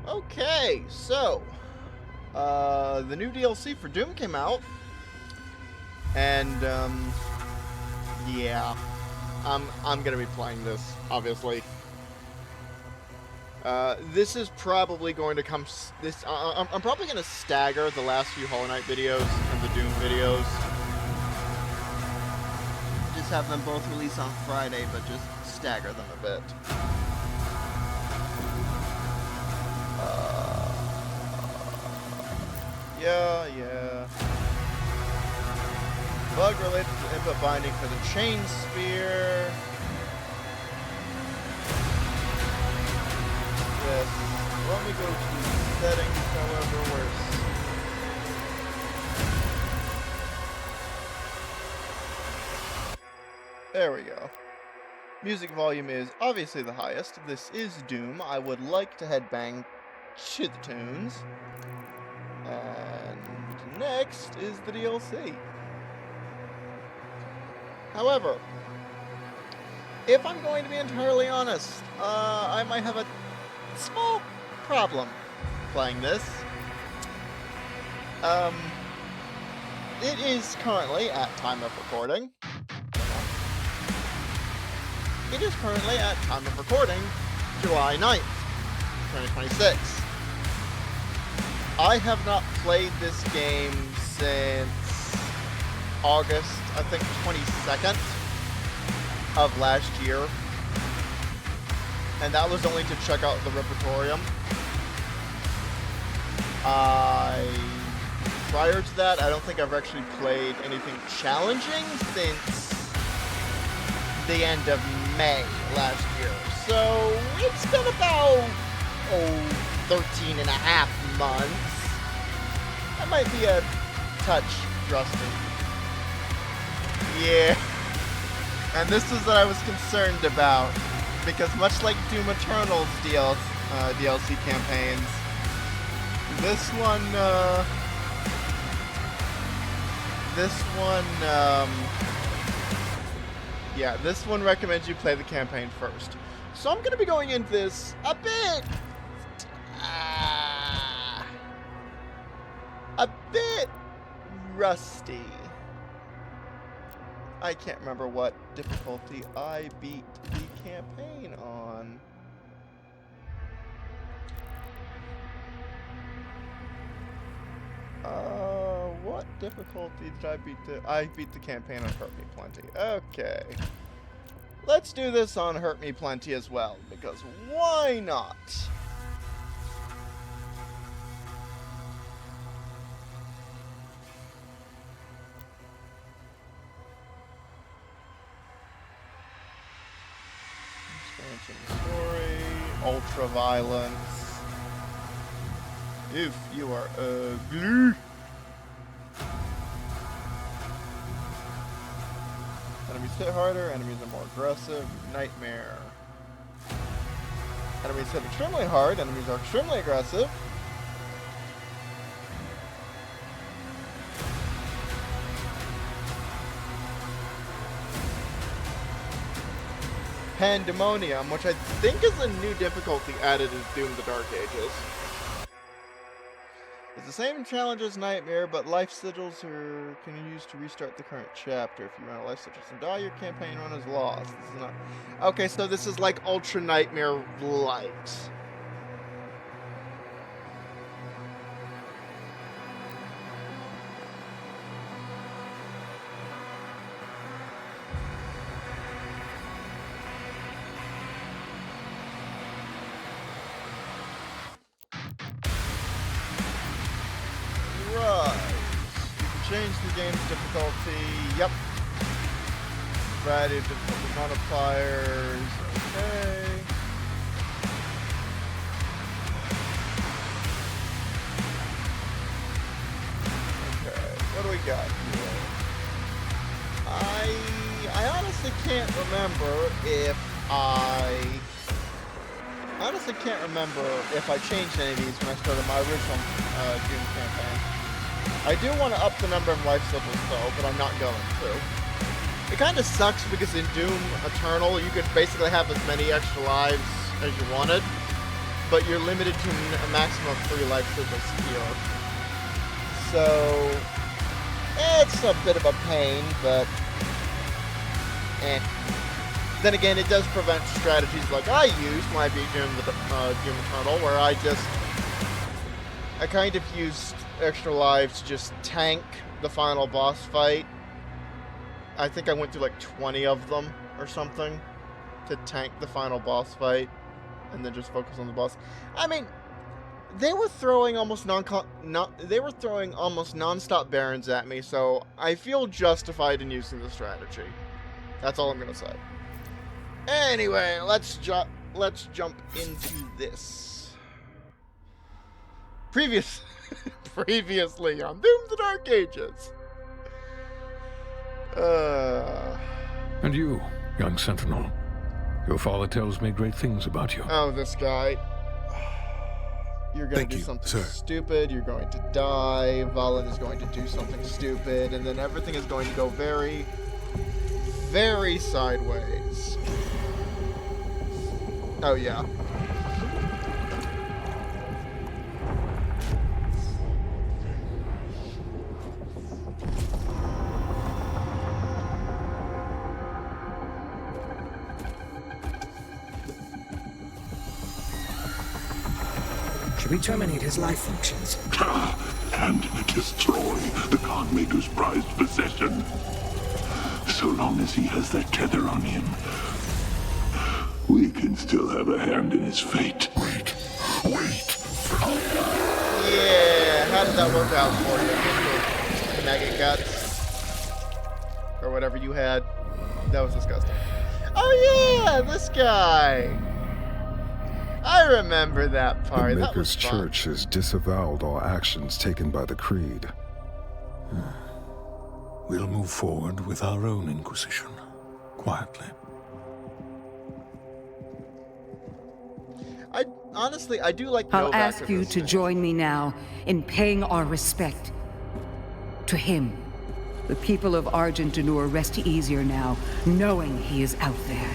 Okay, so the new DLC for Doom came out, and yeah, I'm gonna be playing this, obviously. This is probably going to come. I'm probably gonna stagger the last few Hollow Knight videos and the Doom videos. Just have them both release on Friday, but just stagger them a bit. Yeah. Bug related to input binding for the chain spear. Yes. Let me go to settings, however, There we go. Music volume is obviously the highest. This is Doom. I would like to headbang to the tunes. And next is the DLC. However, if I'm going to be entirely honest, I might have a small problem playing this. It is currently, at time of recording, July 9th, 2026. I have not played this game since August, I think 22nd of last year. And that was only to check out the Repertorium. Prior to that, I don't think I've actually played anything challenging since the end of May last year. So it's been about 13 and a half months. That might be a touch rusty. Yeah. And this is what I was concerned about, because much like Doom Eternal's DLC campaigns, this one recommends you play the campaign first. So I'm going to be going into this a bit rusty. I can't remember what difficulty I beat the campaign on. What difficulty did I beat I beat the campaign on Hurt Me Plenty. Okay. Let's do this on Hurt Me Plenty as well, because why not? Expansion story, ultra violence. If you are ugly. Enemies hit harder, enemies are more aggressive. Nightmare. Enemies hit extremely hard, enemies are extremely aggressive. Pandemonium, which I think is a new difficulty added in Doom the Dark Ages. It's the same challenge as Nightmare, but life sigils can be used to restart the current chapter. If you run out of life sigils and die, your campaign run is lost. This is not... Okay, so this is like Ultra Nightmare Light. Change the game's difficulty. Yep. Variety of difficulty modifiers. Okay. Okay. What do we got here? I honestly can't remember if I changed any of these when I started my original Doom campaign. I do want to up the number of life sigils though, but I'm not going to. It kind of sucks because in Doom Eternal, you could basically have as many extra lives as you wanted, but you're limited to a maximum of 3 life circles here. So, it's a bit of a pain, but then again, it does prevent strategies like I used when I beat Doom Eternal, where I kind of used extra lives to just tank the final boss fight. I think I went through like 20 of them or something to tank the final boss fight and then just focus on the boss. I mean, they were throwing almost non-stop barons at me, so I feel justified in using the strategy. That's all I'm gonna say. Anyway, let's jump into this. Previously on Doom the Dark Ages. And you, young sentinel. Your father tells me great things about you. Oh, this guy. You're going to do something stupid, you're going to die, Valen is going to do something stupid, and then everything is going to go very, very sideways. Oh, yeah. Should we terminate his life functions? And destroy the Godmaker's prized possession. So long as he has that tether on him, we can still have a hand in his fate. Wait. Yeah, how did that work out for you, Mr. Maggot Guts? Or whatever you had. That was disgusting. Oh yeah, this guy! I remember that part. The That was Maker's fun. Church has disavowed all actions taken by the Creed. We'll move forward with our own Inquisition, quietly. Honestly, I do like I'll Novak ask in you this to thing. join me now in paying our respect to him. The people of Argent Danur rest easier now, knowing he is out there.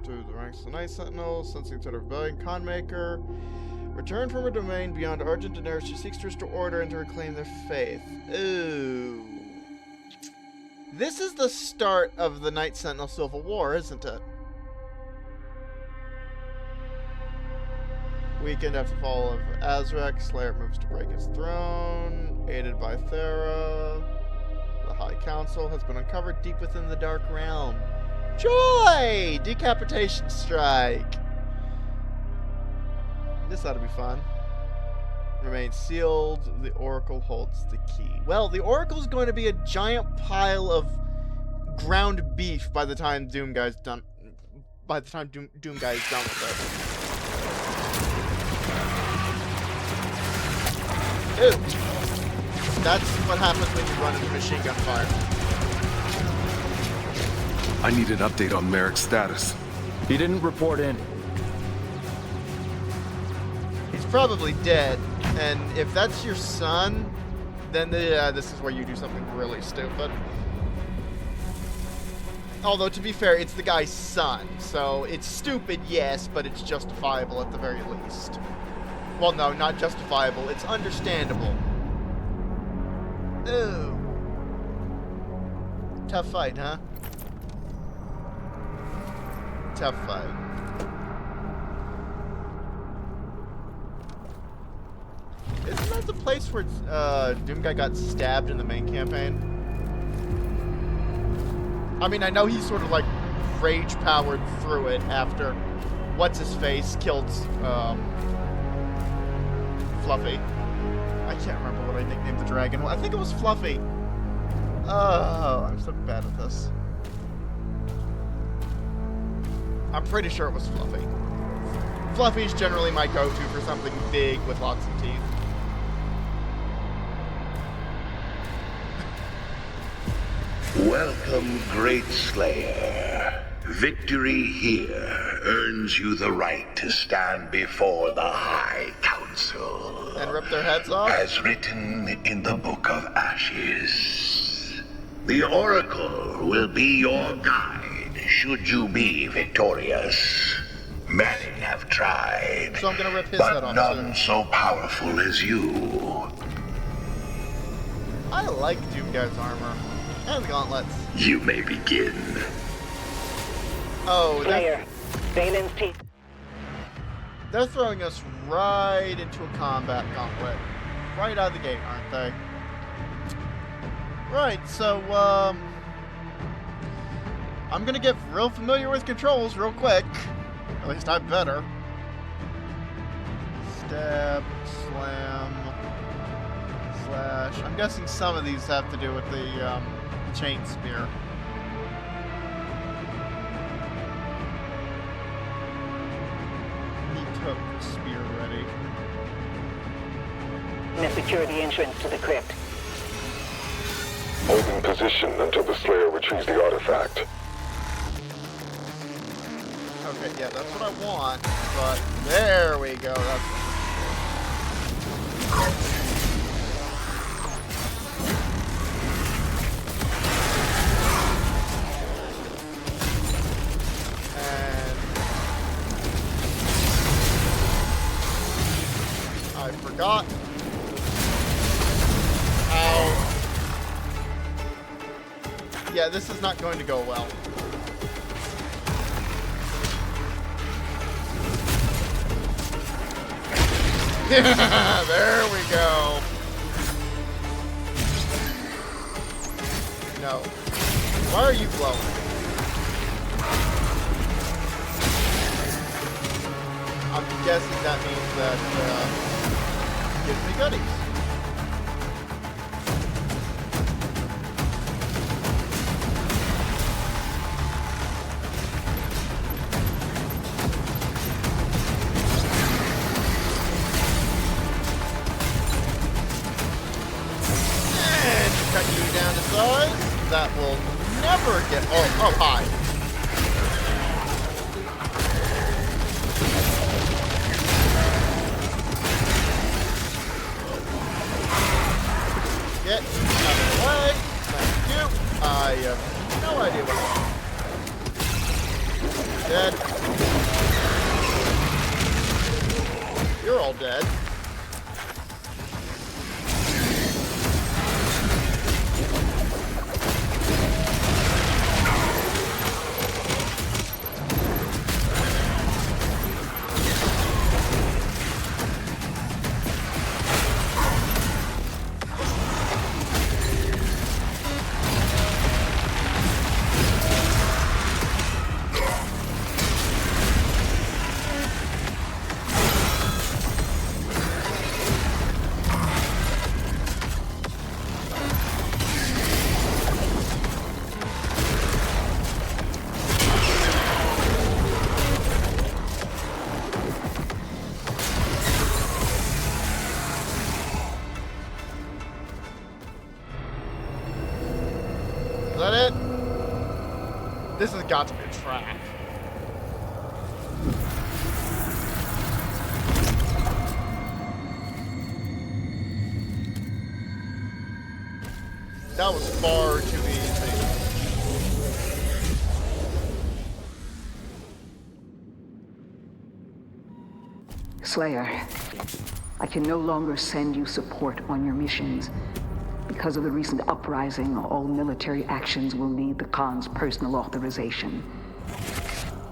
To the ranks of the Night Sentinel, sensing to the rebellion, Conmaker. Return from her domain beyond Argent Danur. She seeks to restore order and to reclaim their faith. Ooh. This is the start of the Night Sentinel Civil War, isn't it? Weekend after fall of Azrek, Slayer moves to break his throne, aided by Thera. The High Council has been uncovered deep within the Dark Realm. Joy! Decapitation Strike. This ought to be fun. Remains sealed. The Oracle holds the key. Well, the Oracle's going to be a giant pile of ground beef by the time Doom Guy's done. By the time Doom Guy is done with it. Ew. That's what happens when you run into machine gun fire. I need an update on Merrick's status. He didn't report in. He's probably dead, and if that's your son, then this is where you do something really stupid. Although, to be fair, it's the guy's son, so it's stupid, yes, but it's justifiable at the very least. Well, no, not justifiable, it's understandable. Ooh. Tough fight, huh? Tough fight. Isn't that the place where Doom Guy got stabbed in the main campaign? I mean, I know he sort of like rage powered through it after what's his face killed Fluffy. I can't remember what I nicknamed the dragon. I think it was Fluffy. Oh, I'm so bad at this. I'm pretty sure it was Fluffy. Fluffy's generally my go-to for something big with lots of teeth. Welcome, Great Slayer. Victory here earns you the right to stand before the High Council. And rip their heads off? As written in the Book of Ashes, the Oracle will be your guide should you be victorious. Many have tried, So I'm gonna rip his but head off none too. so powerful as you. I like Doomguy's armor. And the gauntlets. You may begin. Oh, Slayer, Valen's team. they're throwing us right into a combat gauntlet. Right out of the gate, aren't they? Right, so, I'm gonna get real familiar with controls real quick. At least I better. Stab, slam, slash. I'm guessing some of these have to do with the, chain spear. He took the spear ready. Now secure the entrance to the crypt. Holding position until the Slayer retrieves the artifact. Okay, yeah, that's what I want, but there we go. And I forgot how. Yeah, this is not going to go well. There we go. No. Why are you blowing? I'm guessing that means that gives me goodies. Cut you down to size. That will never get. Oh, hi. Get out of the way. Thank you. I have no idea what I'm dead. You're all dead. Is that it? This has got to be a trap. That was far too easy. Slayer, I can no longer send you support on your missions. Because of the recent uprising, all military actions will need the Khan's personal authorization.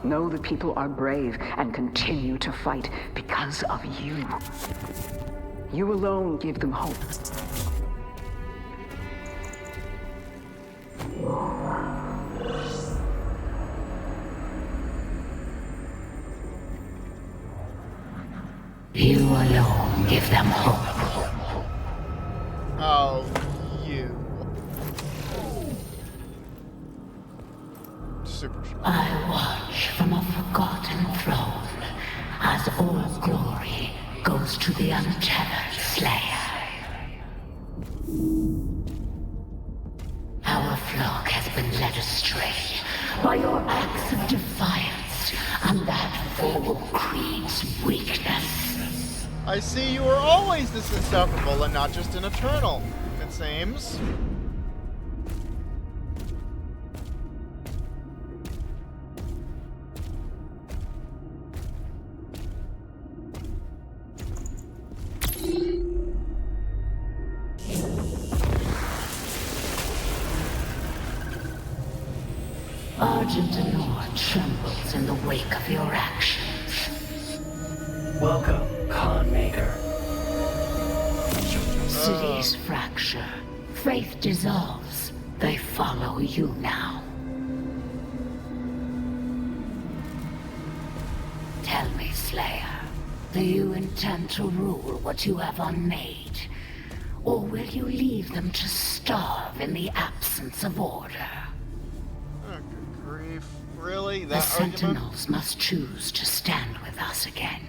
Know the people are brave and continue to fight because of you. You alone give them hope. You alone give them hope. Oh, you. Super sure. I watch from a forgotten throne as all glory goes to the untethered Slayer. Our flock has been led astray by your acts of defiance and that foul creed's weakness. I see you were always this insufferable and not just an eternal, it seems. Argentinor trembles in the wake of your actions. Welcome, Khan Maker. Cities fracture. Faith dissolves. They follow you now. Tell me, Slayer, do you intend to rule what you have unmade? Or will you leave them to starve in the absence of order? Oh, good grief. Really? The That Sentinels argument? must choose to stand with us again.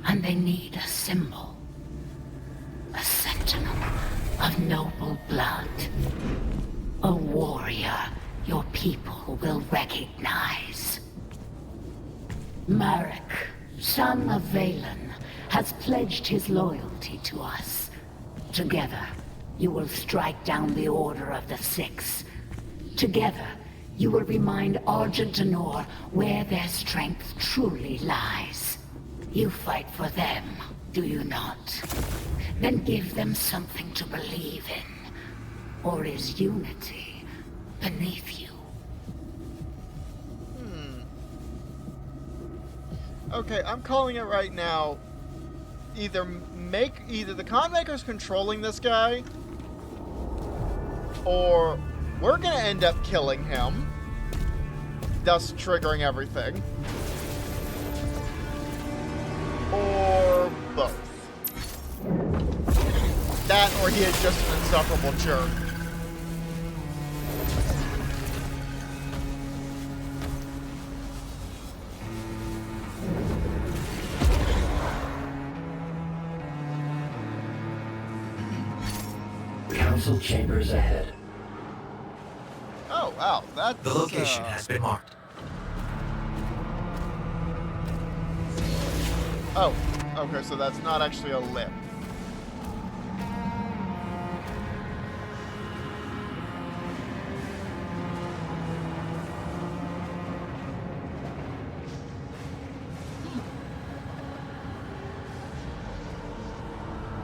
And they need a symbol. A sentinel of noble blood. A warrior your people will recognize. Marek, son of Valen, has pledged his loyalty to us. Together, you will strike down the Order of the Six. Together, you will remind Argentinor where their strength truly lies. You fight for them, do you not? Then give them something to believe in. Or is unity beneath you? Okay, I'm calling it right now. Either the Con Maker's controlling this guy, or we're gonna end up killing him, thus triggering everything. Or both. That, or he is just an insufferable jerk. Council chambers ahead. Oh, wow, that's... The location has been marked. Oh, okay, so that's not actually a lip.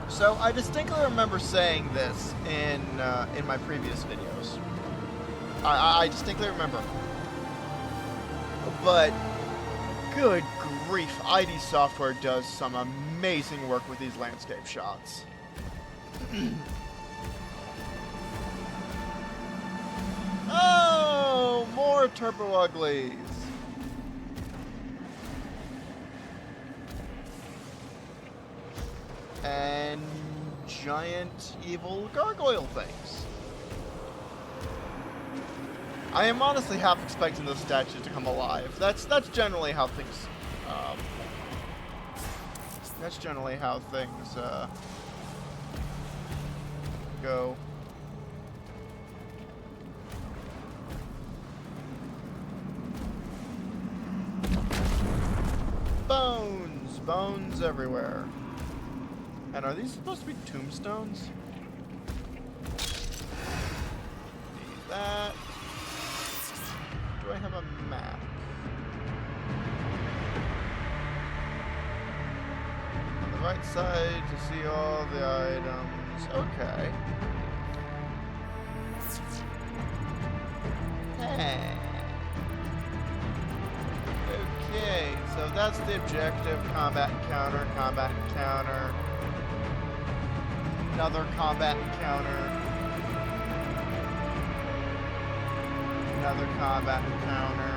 So I distinctly remember saying this in my previous videos. I distinctly remember. But good grief, ID Software does some amazing work with these landscape shots. Oh, more Turbo Uglies. And giant evil gargoyle things. I am honestly half expecting those statues to come alive. That's generally how things go. Bones everywhere. And are these supposed to be tombstones? Need that. Do I have a map? On the right side to see all the items. Okay. Hey. Okay, so that's the objective. Combat encounter, combat encounter. Another combat encounter. Another combat encounter.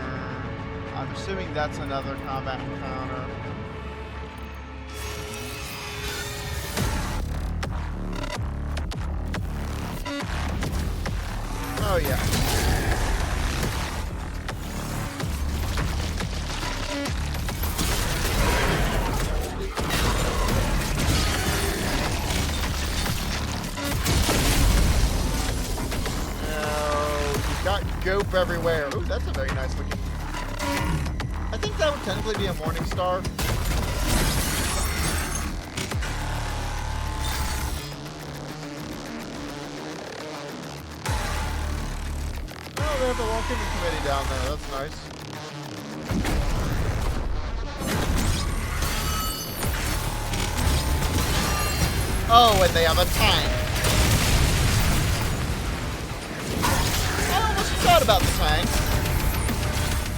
I'm assuming that's another combat encounter. Oh yeah. Goop everywhere. Ooh, that's a very nice looking. I think that would technically be a morning star. they have the walk-in committee down there. That's nice. Oh, and they have a tank. I almost forgot about the tank.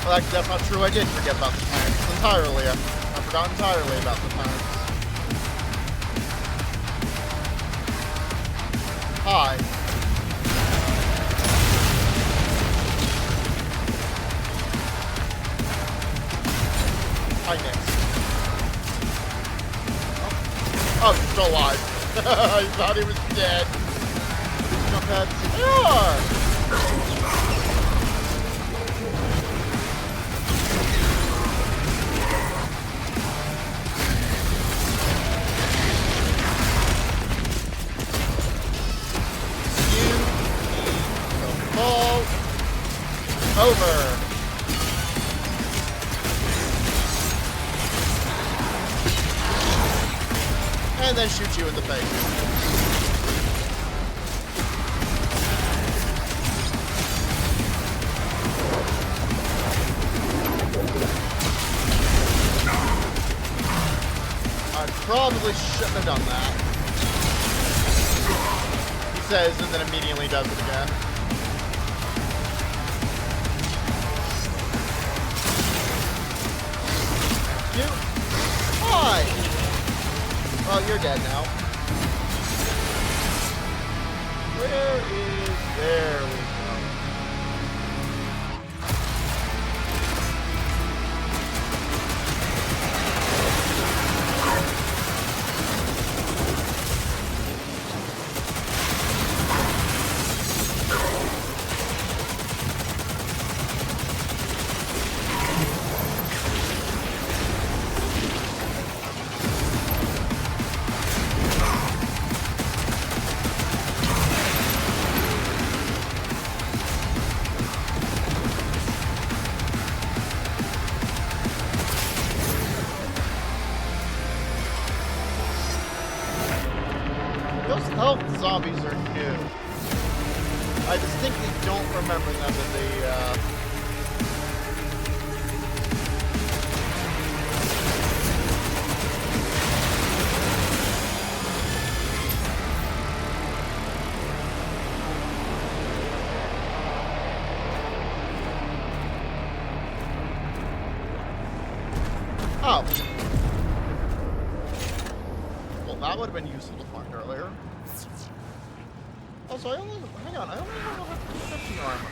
Well, actually, that's not true. I did forget about the tanks entirely. I forgot entirely about the tanks. Hi. I missed. Oh, he's still alive. I thought he was dead. Jump heads. They are! You need to fall over. And then shoot you in the face. I probably shouldn't have done that. He says and then immediately does it again. You. Hi! Well, you're dead now. Where is... There we go. Those health zombies are new. I distinctly don't remember them in the, Oh. Well, that would have been useful to find earlier. Also, I only... Hang on, I only have 150 armor.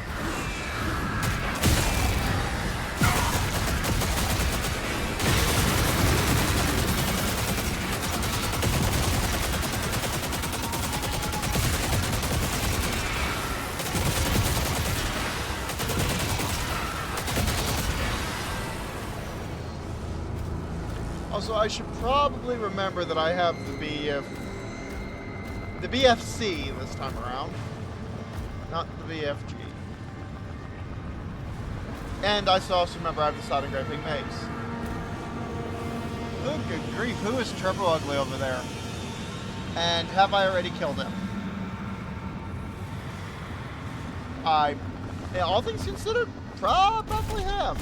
Also, I should probably remember that I have the BFC this time around, not the BFG. And I should also remember I have the side engraving mace. Oh, good grief, who is Turbo Ugly over there? And have I already killed him? All things considered, probably have.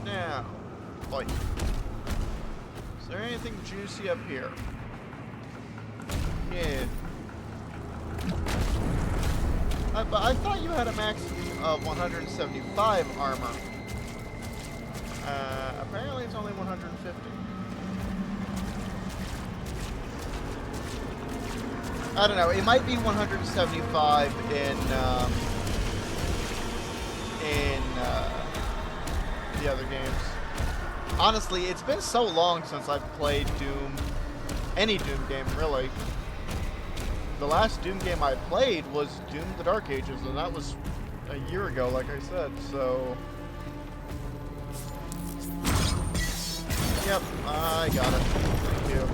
Now, boy. Is there anything juicy up here? Yeah. But I thought you had a maximum of 175 armor. Apparently it's only 150. I don't know. It might be 175 in the other games. Honestly, it's been so long since I've played Doom. Any Doom game, really. The last Doom game I played was Doom the Dark Ages, and that was a year ago, like I said, so... Yep, I got it. Thank you.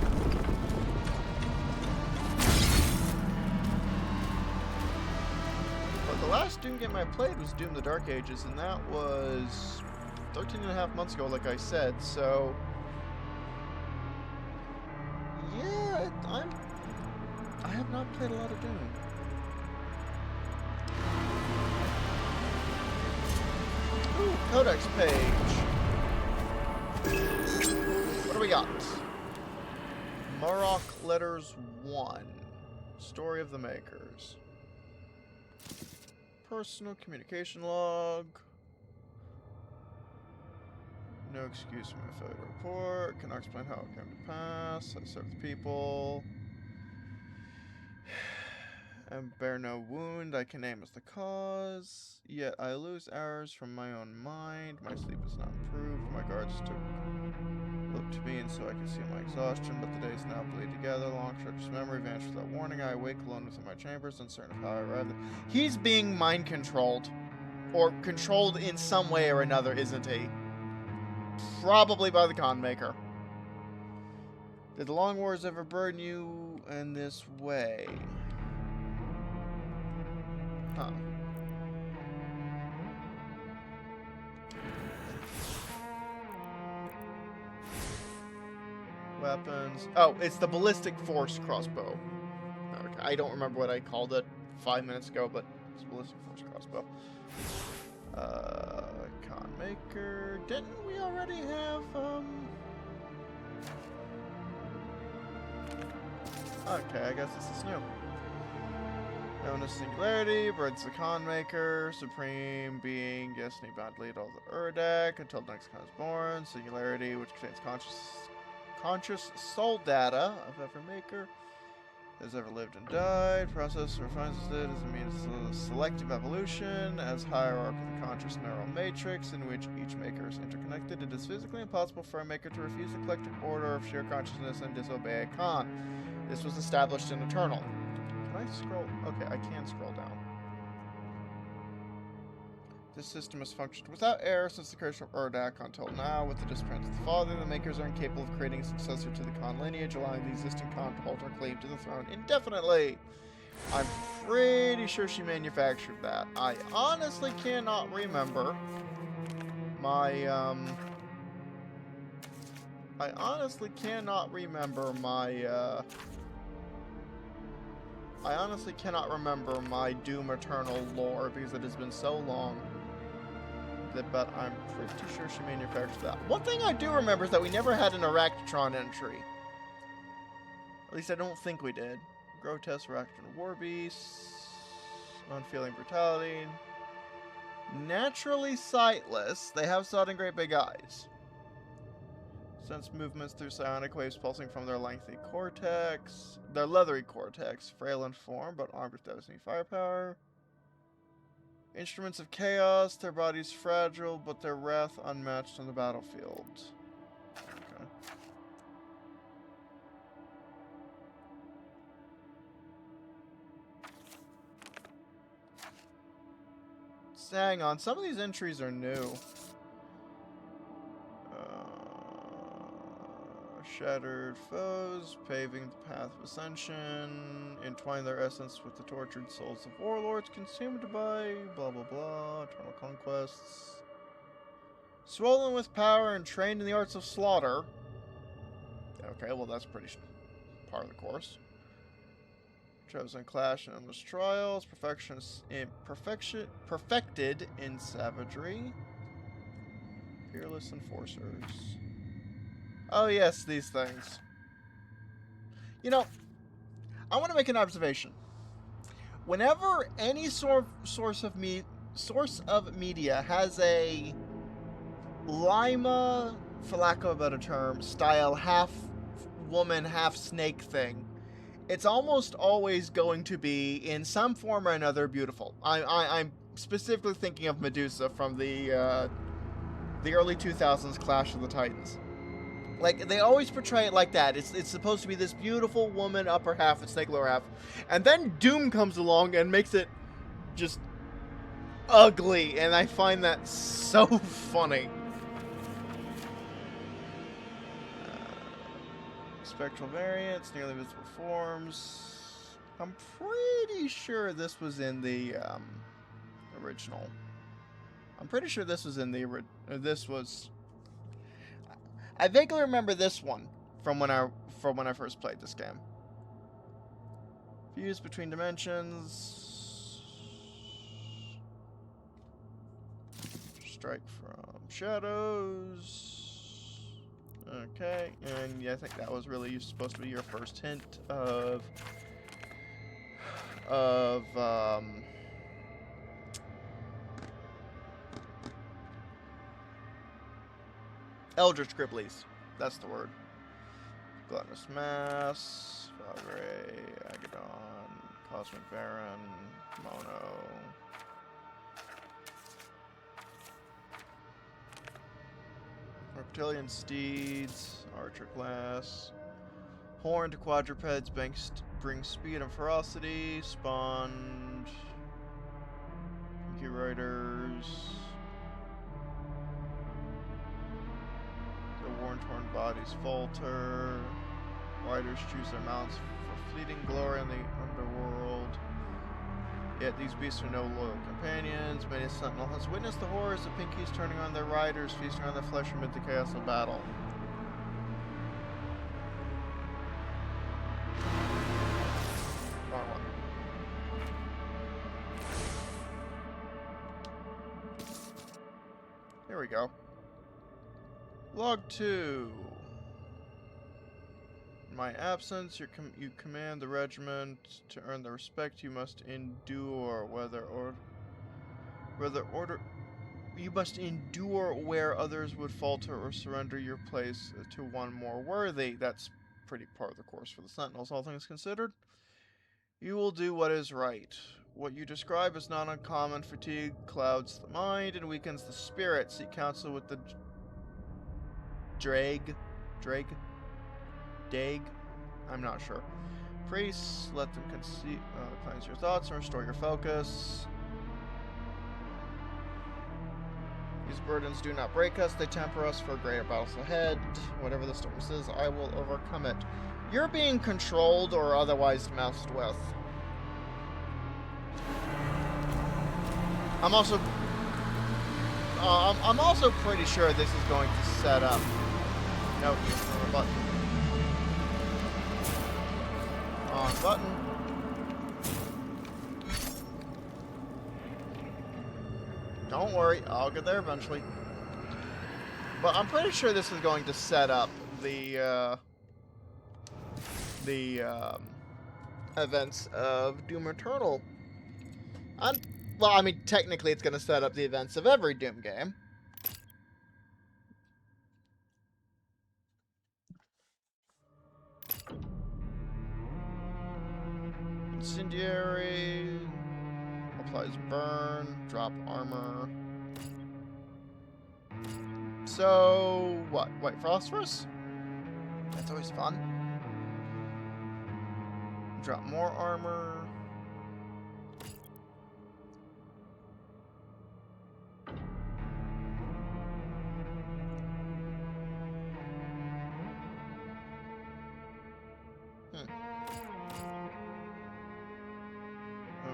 But the last Doom game I played was Doom the Dark Ages, and that was 13.5 months ago, like I said, so... Yeah, I have not played a lot of Doom. Ooh, Codex page. What do we got? Murok Letters 1. Story of the Makers. Personal communication log. No excuse for my failure to report. Cannot explain how it came to pass. I serve the people. And bear no wound I can name as the cause. Yet I lose hours from my own mind. My sleep is not improved. My guards look to me and so I can see my exhaustion, but the days now bleed together. Long stretches of memory vanish without warning. I awake alone within my chambers, uncertain of how I arrived there. He's being mind controlled. Or controlled in some way or another, isn't he? Probably by the con maker. Did the Long Wars ever burden you in this way? Huh. Weapons. Oh, it's the Ballistic Force crossbow. Okay, I don't remember what I called it 5 minutes ago, but it's Ballistic Force crossbow. Con maker. Didn't we already have, Okay, I guess this is new. Known as Singularity, Bird's the Con Maker, Supreme Being, Destiny bound to lead all the Urdak until the next con is born. Singularity, which contains conscious soul data of every maker has ever lived and died. Process refines it as a means of selective evolution, as hierarchy of the conscious neural matrix in which each maker is interconnected. It is physically impossible for a maker to refuse the collective order of sheer consciousness and disobey a con. This was established in Eternal. Can I scroll? Okay, I can scroll down. This system has functioned without error since the creation of Urdak until now. With the disappearance of the father, the makers are incapable of creating a successor to the Khan lineage, allowing the existing Khan to hold her claim to the throne indefinitely. I'm pretty sure she manufactured that. I honestly cannot remember my, I honestly cannot remember my Doom Eternal lore because it has been so long. But I'm pretty sure she manufactured that. One thing I do remember is that we never had an Arachnotron entry. At least I don't think we did. Grotesque Arachnotron War Beasts. Unfeeling Brutality. Naturally sightless. They have sudden great big eyes. Sense movements through psionic waves pulsing from their lengthy cortex. Their leathery cortex. Frail in form, but armed with devastating firepower. Instruments of chaos, their bodies fragile, but their wrath unmatched on the battlefield. Okay. So hang on, some of these entries are new. Shattered foes, paving the path of ascension, entwine their essence with the tortured souls of warlords, consumed by blah blah blah, eternal conquests. Swollen with power and trained in the arts of slaughter. Okay, well that's pretty part of the course. Chosen clash and endless trials, perfected in savagery. Fearless enforcers. Oh yes, these things. You know, I want to make an observation. Whenever any source of media has a Lima, for lack of a better term, style half woman, half snake thing, it's almost always going to be in some form or another beautiful. I'm specifically thinking of Medusa from the early 2000s Clash of the Titans. Like, they always portray it like that. It's supposed to be this beautiful woman upper half and snake lower half. And then Doom comes along and makes it just ugly. And I find that so funny. Spectral variants, nearly visible forms. I'm pretty sure this was in the original. I'm pretty sure this was in the this was. I vaguely remember this one from when I first played this game. Fuse between dimensions. Strike from shadows. Okay, and yeah, I think that was really supposed to be your first hint of Eldritch Gribblies. That's the word. Gluttonous Mass, Valkyrie, Agadon, Cosmic Baron, Mono. Reptilian Steeds, Archer Class. Horned quadrupeds bring speed and ferocity. Spawned. Pinky Riders. Their worn-torn bodies falter. Riders choose their mounts for fleeting glory in the underworld. Yet these beasts are no loyal companions. Many a sentinel has witnessed the horrors of Pinkies turning on their riders, feasting on their flesh amid the chaos of battle. Wrong one. Here we go. Log 2. In my absence, you command the regiment. To earn the respect, you must endure you must endure where others would falter or surrender your place to one more worthy. That's pretty part of the course for the Sentinels, all things considered. You will do what is right. What you describe is not uncommon. Fatigue clouds the mind and weakens the spirit. Seek counsel with the Daig? I'm not sure. Priests, let them cleanse your thoughts and restore your focus. These burdens do not break us, they temper us for greater battles ahead. Whatever the storm is, I will overcome it. You're being controlled or otherwise messed with. I'm also pretty sure this is going to set up. No, button. On button. Don't worry, I'll get there eventually. But I'm pretty sure this is going to set up the events of Doom Eternal. Well, I mean, technically it's going to set up the events of every Doom game. Incendiary. Applies burn. Drop armor. So, what? White phosphorus? That's always fun. Drop more armor.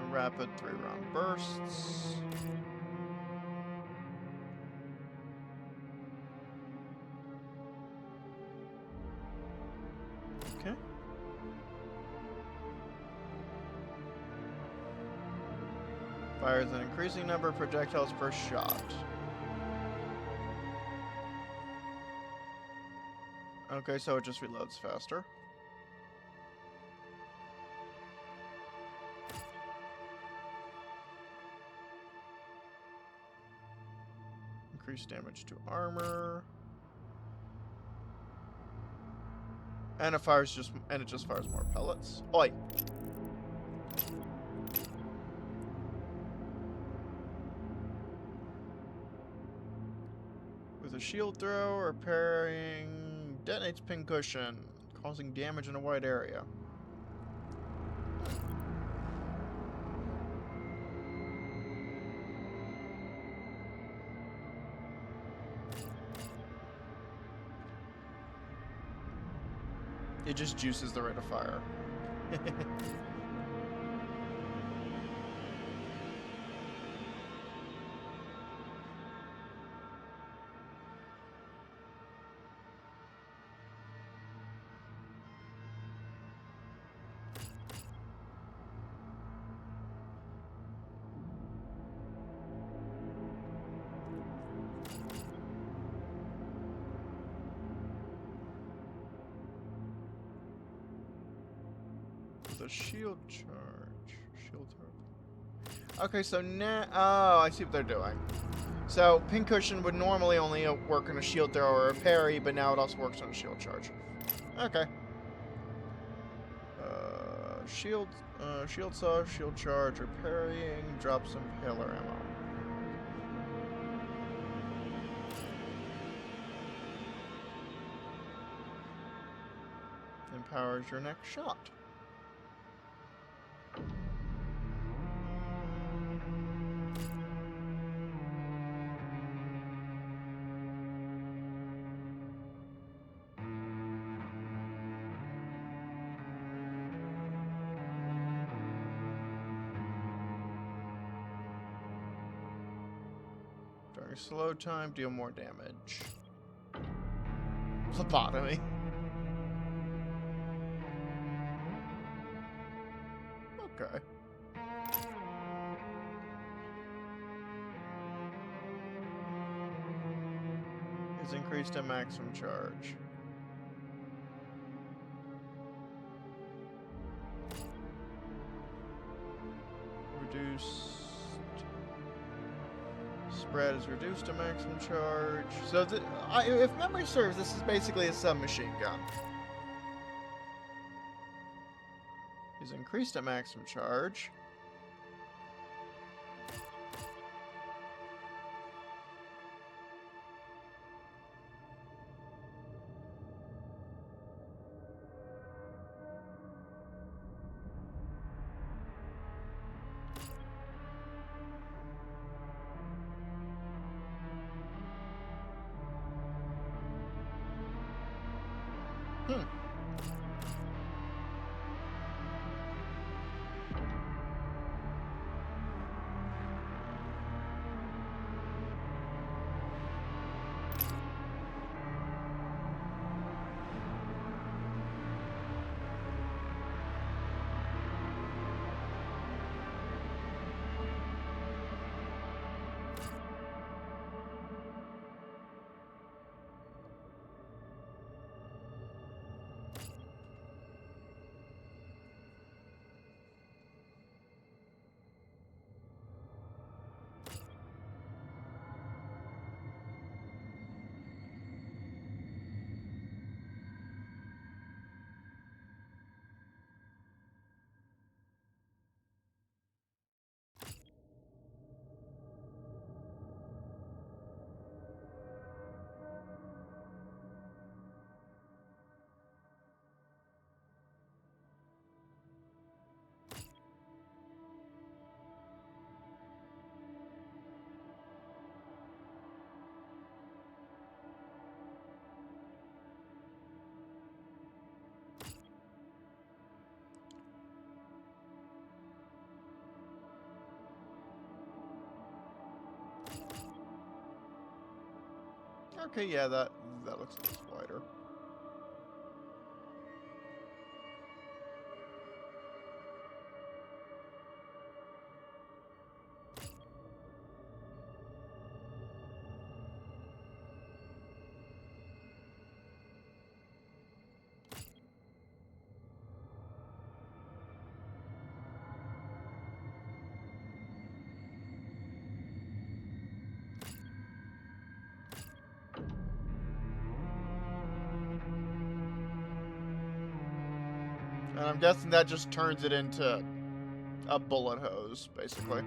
Rapid 3-round bursts. Okay. Fires an increasing number of projectiles per shot. Okay, so it just reloads faster. Increased damage to armor. And it just fires more pellets. Oi! With a shield throw or parrying, detonates pincushion, causing damage in a wide area. It just juices the rate of fire. shield charge. Shield charge. Okay, so now... Oh, I see what they're doing. So, Pincushion would normally only work on a shield throw or a parry, but now it also works on a shield charge. Okay. Shield saw, shield charge, or parrying, drop some paler ammo. Empowers your next shot. During slow time, deal more damage. Phlebotomy. Okay. Is increased to maximum charge. Reduced. Spread is reduced to maximum charge. So, if memory serves, this is basically a submachine gun. Is increased at maximum charge. Okay, yeah, that looks a little wider. And I'm guessing that just turns it into a bullet hose, basically.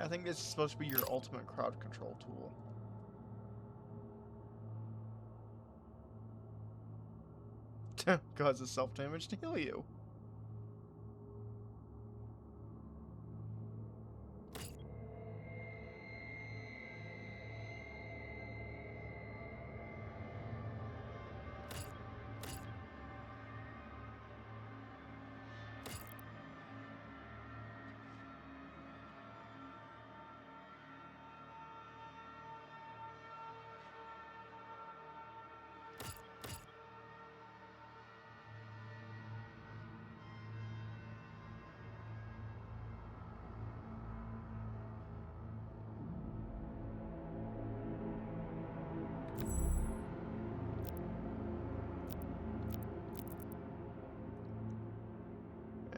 I think this is supposed to be your ultimate crowd control tool. Causes self-damage to heal you.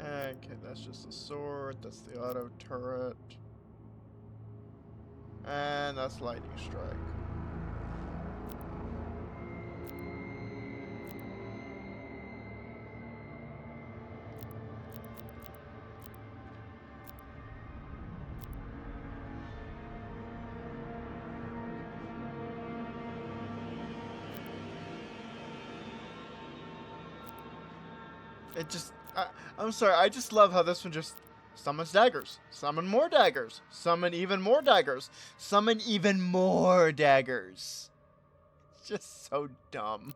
Okay, that's just a sword, that's the auto turret. And that's lightning strike. It just... I'm sorry, I just love how this one just summons daggers. Summon more daggers. Summon even more daggers. Summon even more daggers. It's just so dumb.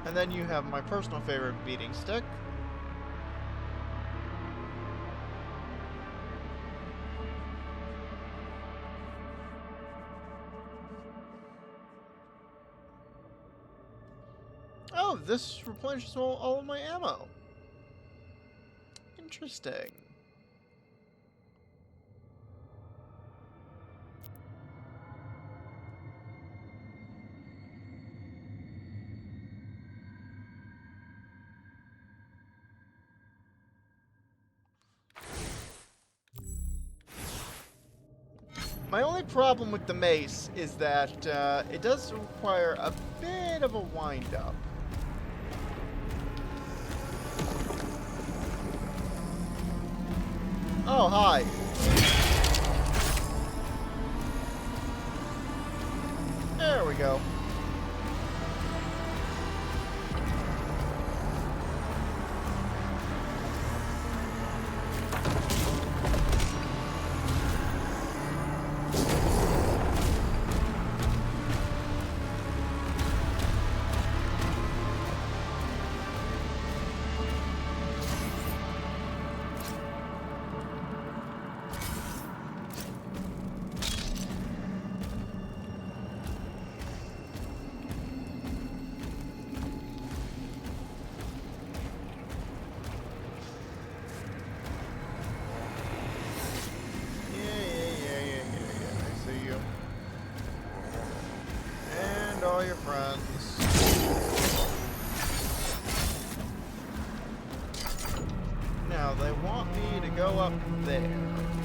And then you have my personal favorite beating stick. Oh, this replenishes all of my ammo. Interesting. My only problem with the mace is that it does require a bit of a wind-up. Oh, hi. There we go. All your friends. Now they want me to go up there.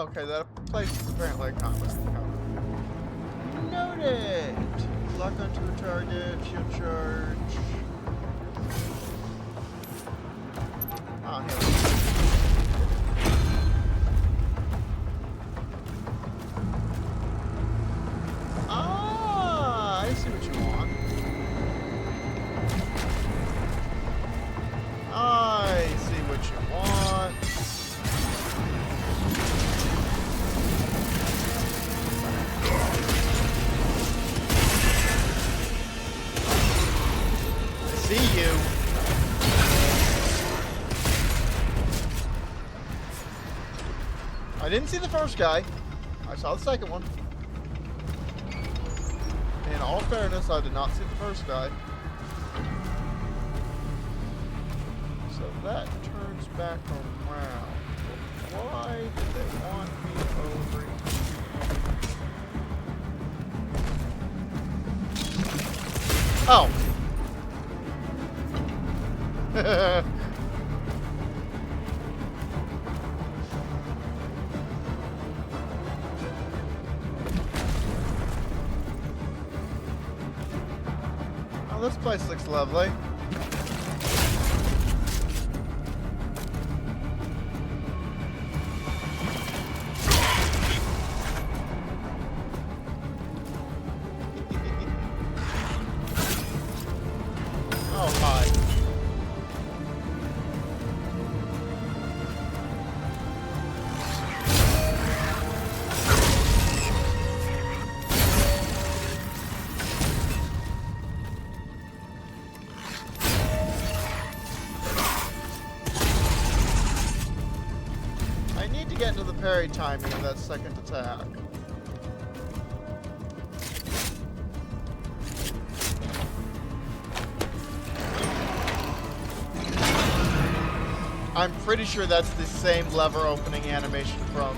Okay, that place is apparently a combat cover. Noted! Lock onto a target, shield charge. Oh, here we go. Ah, I see what you want. I see what you want. See you. I didn't see the first guy. I saw the second one. In all fairness, I did not see the first guy. So that turns back around. Why did they want me over here? Oh. Oh, this place looks lovely. Oh, hi. I need to get into the parry timing of that second attack. I'm pretty sure that's the same lever opening animation from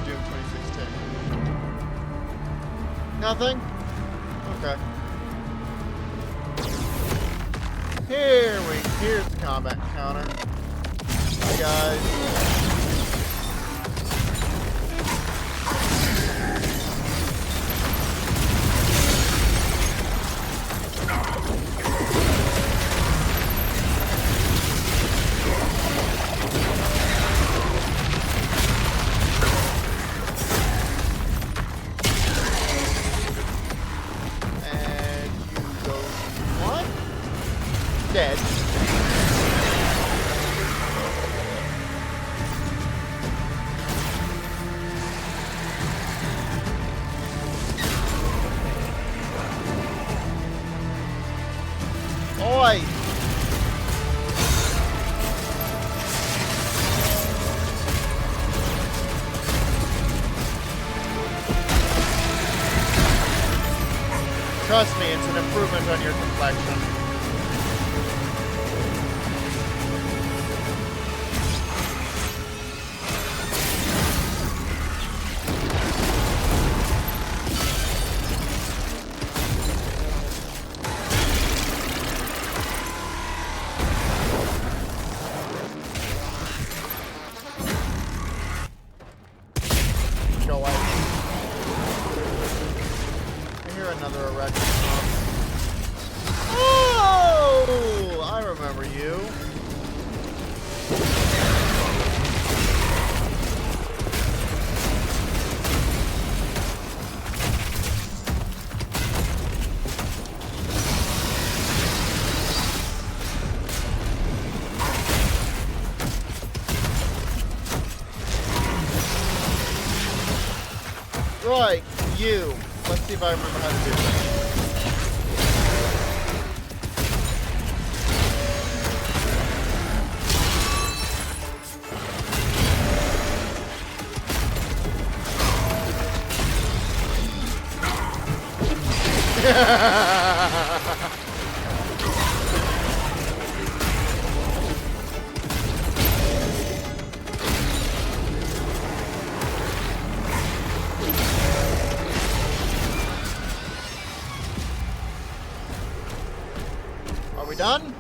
Doom 2016. Nothing? Okay. Here's the combat counter. Hi guys. And you go one. Dead. Oi! Trust me, it's an improvement on your complexion. Go away. I hear another erection. Oh! I remember you. Right, you. Let's see if I remember how to do this. Are we done?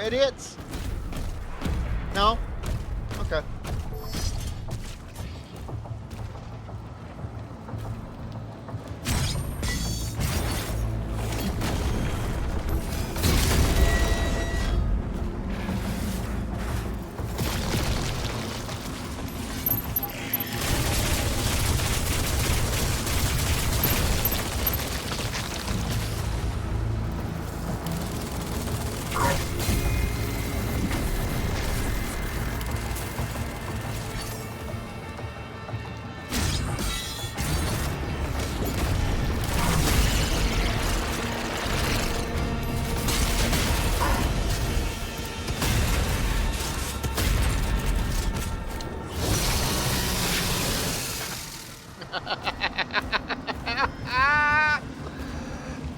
more idiots? No? Okay.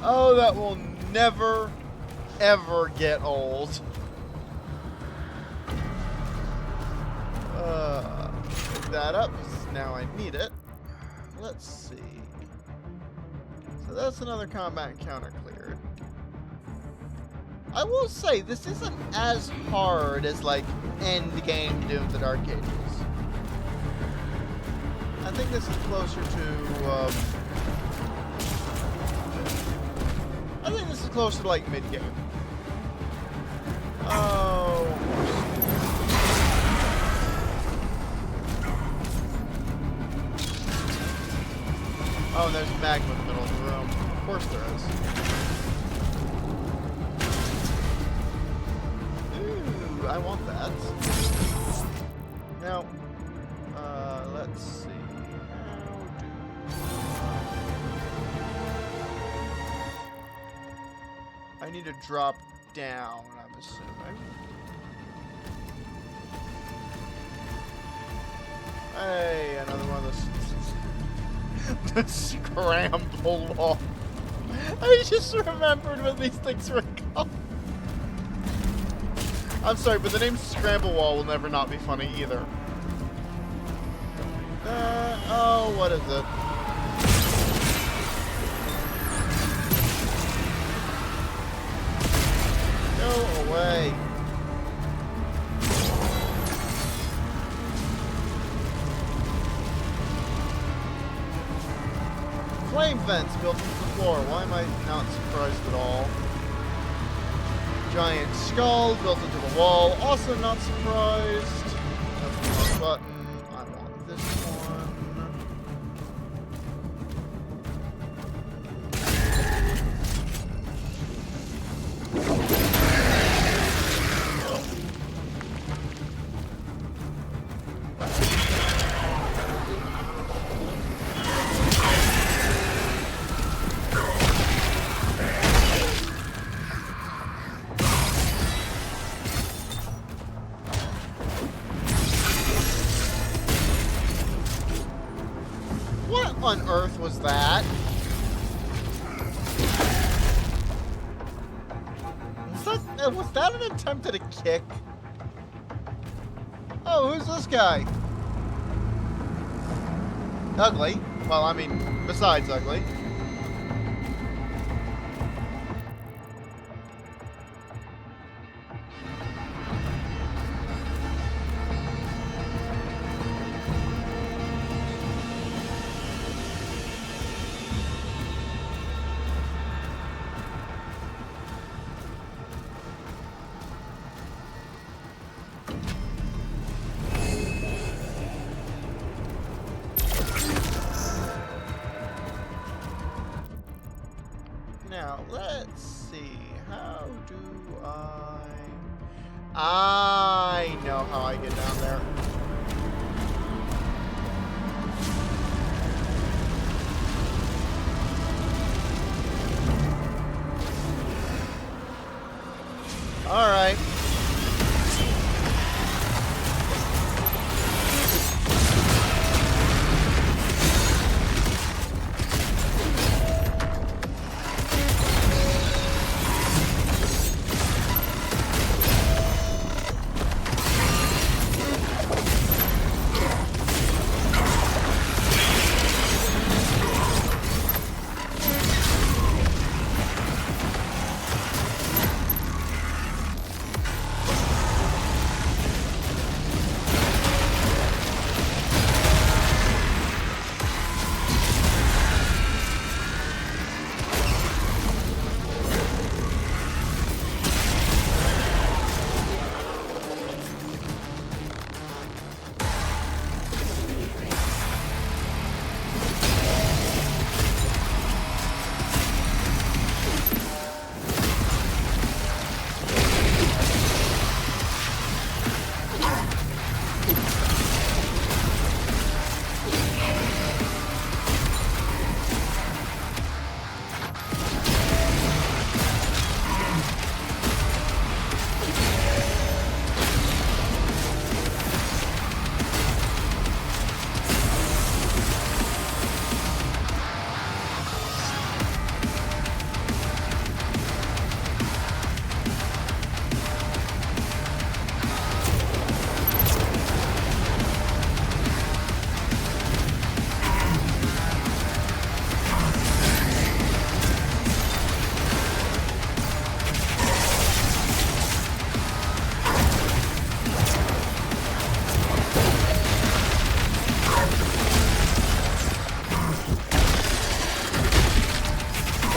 Oh, that will never, ever get old. Pick that up, 'cause now I need it. Let's see. So that's another combat encounter cleared. I will say, this isn't as hard as, like, end-game Doom the Dark Ages. I think this is closer to, I think this is closer to, like, mid-game. Oh. Oh, and there's magma in the middle of the room. Of course there is. Ooh, I want that. Now, let's see. I need to drop down, I'm assuming. Hey, another one of those. The scramble wall. I just remembered what these things were called. I'm sorry, but the name Scramble Wall will never not be funny either. Oh, what is it? Go away. Flame vents built into the floor. Why am I not surprised at all? Giant skull built into the wall. Also not surprised. That's the wrong button. I want this one. What on earth was that? Was that an attempt at a kick? Oh, who's this guy? Ugly. Well, I mean, besides ugly. Now, let's see. How do I know how I get down there. All right.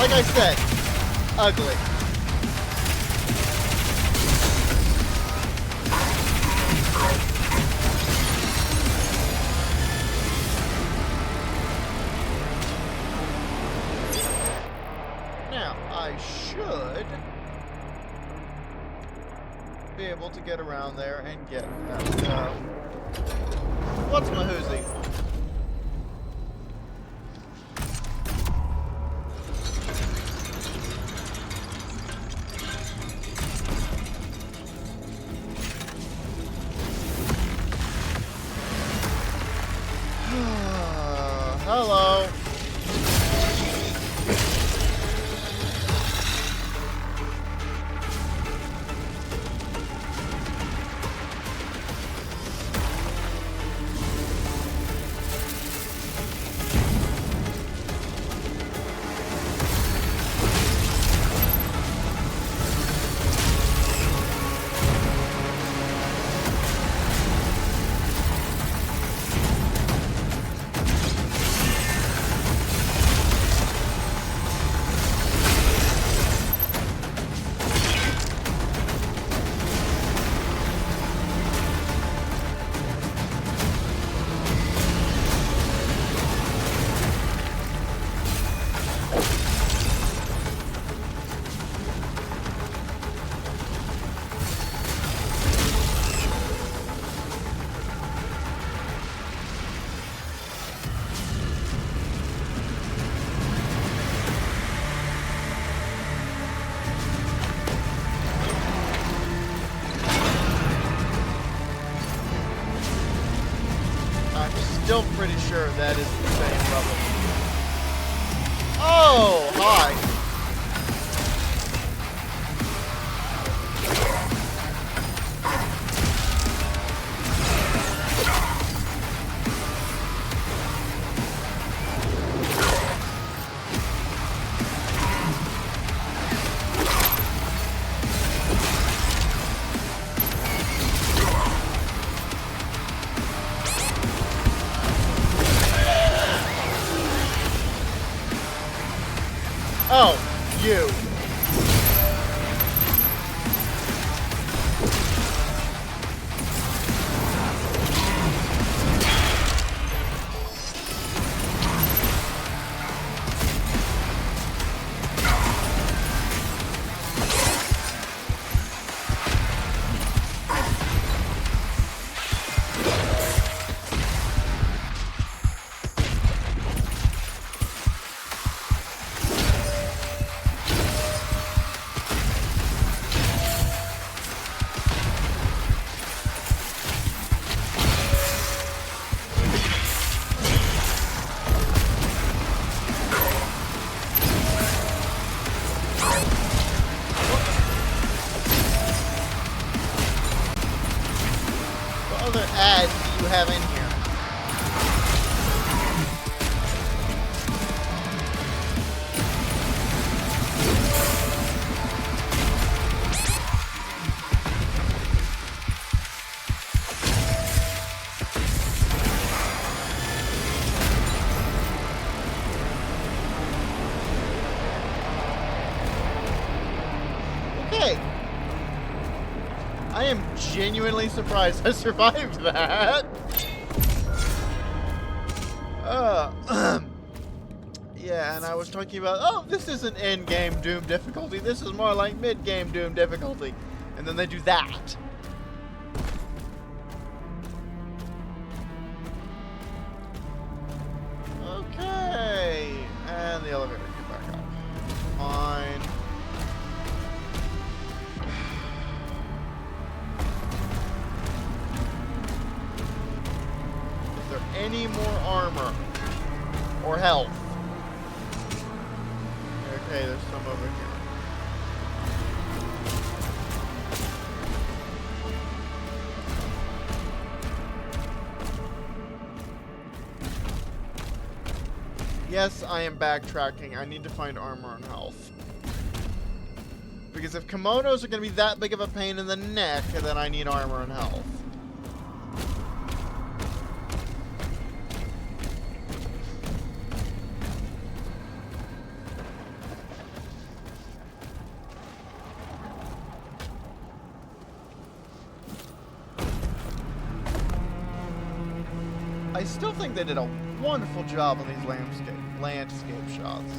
like I said, ugly. Now, I should be able to get around there and get that. What's my hoozy? Hello. Still pretty sure that is the same level. Oh, hi. Oh, you. Other ads do you have in here? Okay. I am genuinely surprised I survived that. Yeah, and I was talking about, oh, this isn't end-game Doom difficulty. This is more like mid-game Doom difficulty. And then they do that. Okay. And the elevator came back up. Fine. Any more armor or health? Okay, there's some over here. Yes, I am backtracking. I need to find armor and health. Because if kimonos are going to be that big of a pain in the neck, then I need armor and health. I still think they did a wonderful job on these landscape shots.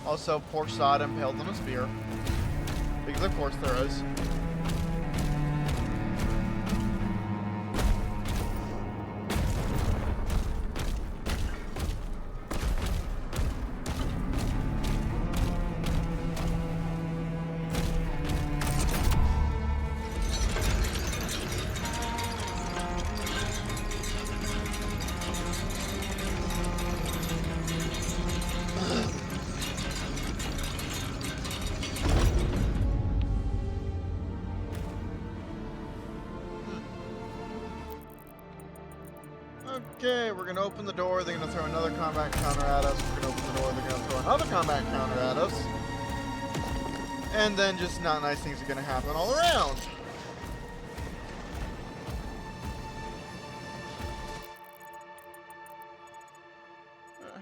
Also, poor Sod impaled on a spear. Because of course there is. Okay, we're gonna open the door, they're gonna throw another combat counter at us, we're gonna open the door, they're gonna throw another combat counter at us. And then just not nice things are gonna happen all around.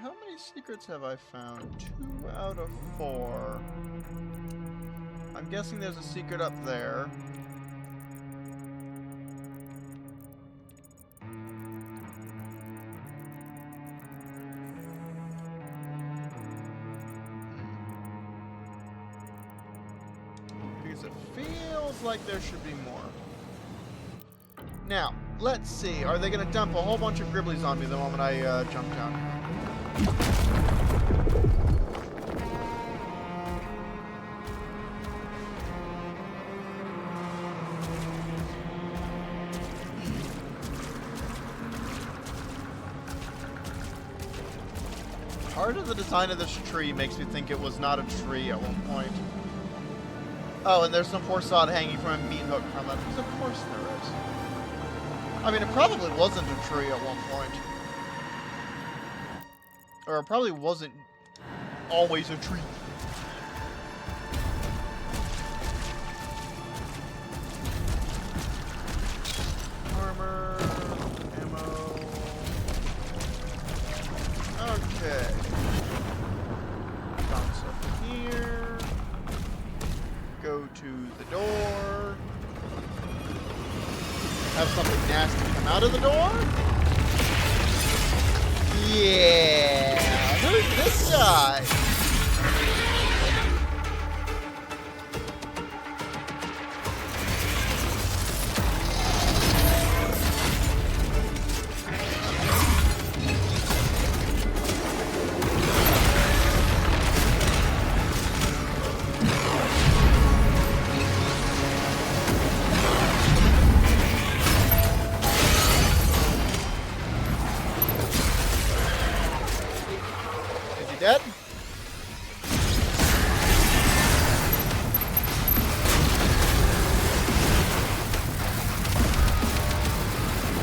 How many secrets have I found? 2 out of 4. I'm guessing there's a secret up there. Because it feels like there should be more. Now, let's see. Are they going to dump a whole bunch of Gribblies on me the moment I jump down? Part of the design of this tree makes me think it was not a tree at one point. Oh, and there's some poor sod hanging from a meat hook from it. Because of course there is. I mean, it probably wasn't a tree at one point. Or it probably wasn't always a tree. Armor, ammo. Okay. Bounce up here. Go to the door. Have something nasty come out of the door. Yeah. Who's this guy? Dead?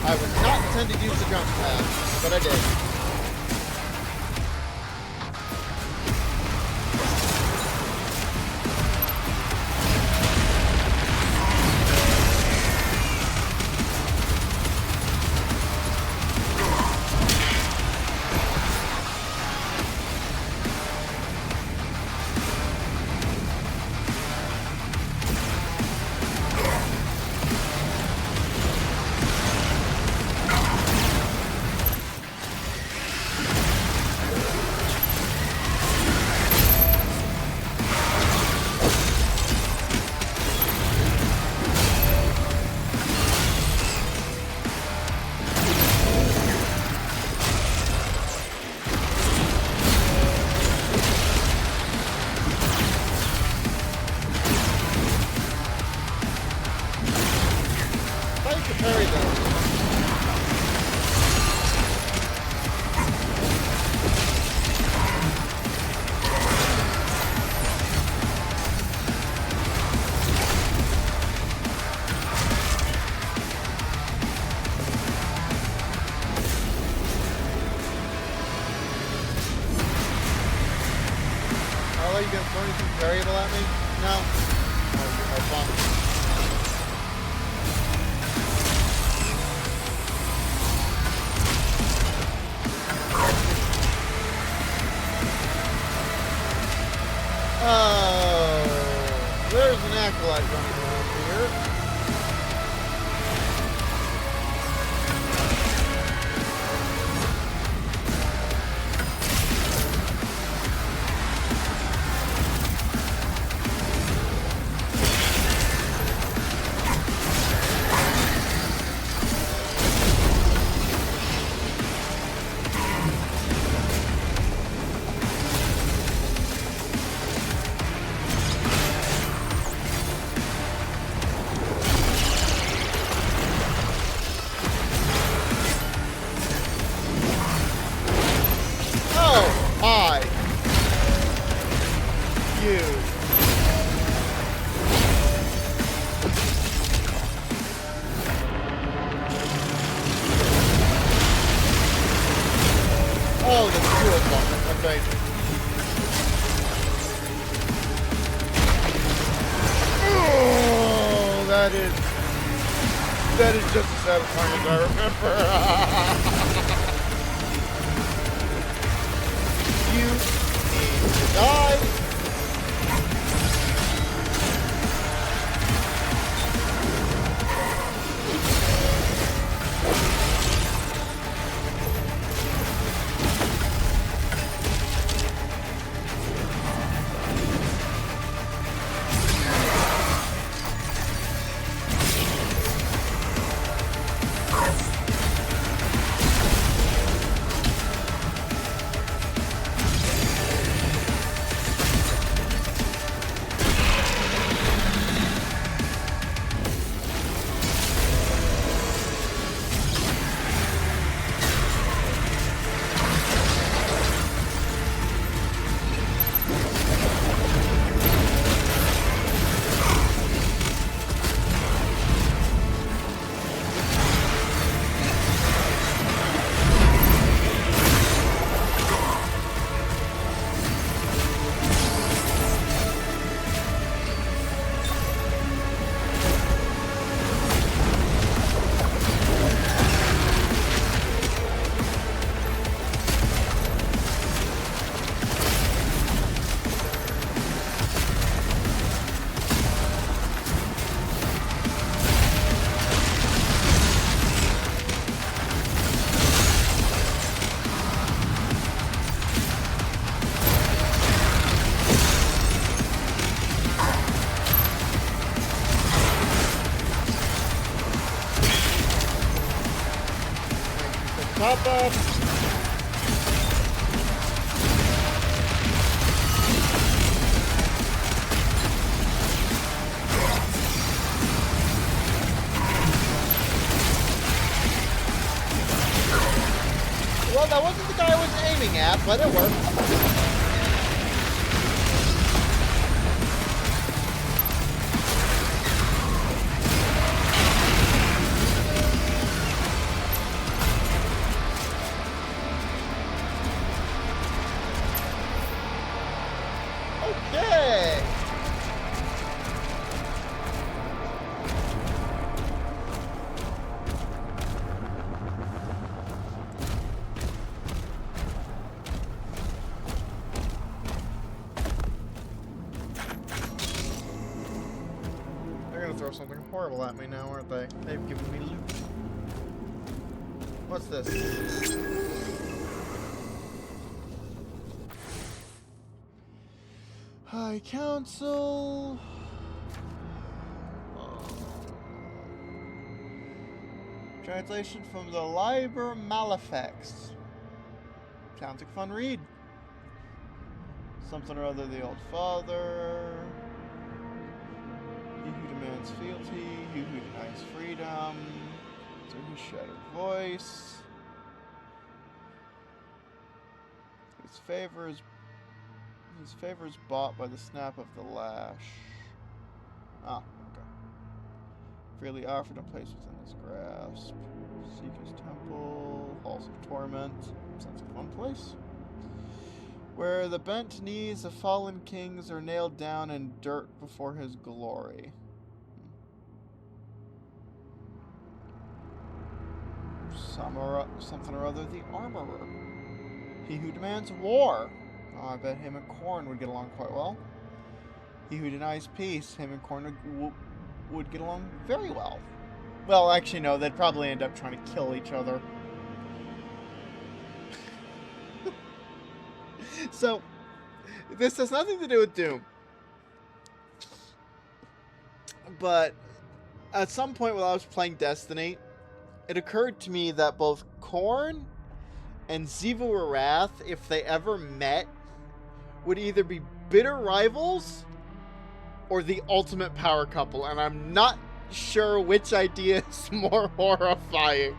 I was not intending to use the jump pad, but I did. Parry them. Are you gonna throw anything variable at me? No? Oh, you have fun. Oh, there's an acolyte running around here. than two of them, I think. Oh, that is just as satisfying as I remember. You need to die. Pop up. Well, that wasn't the guy I was aiming at, but it worked. Okay. They're gonna throw something horrible at me now, aren't they? They've given me loot. What's this? High Council. Translation from the Liber Malefics. Sounds like a fun read. Something or other, the old father. He who demands fealty. He who denies freedom. So who shattered voice. His favor is bought by the snap of the lash. Ah, okay. Freely offered and placed within his grasp. Seeker's Temple, Halls of Torment. Sounds like a fun place. Where the bent knees of fallen kings are nailed down in dirt before his glory. Something or other, the Armorer. He who demands war. Oh, I bet him and Korn would get along quite well. He who denies peace, him and Korn would get along very well. Well, actually, no, they'd probably end up trying to kill each other. So, this has nothing to do with Doom. But, at some point while I was playing Destiny, it occurred to me that both Korn and Ziva Warath, if they ever met, would either be bitter rivals or the ultimate power couple, and I'm not sure which idea is more horrifying.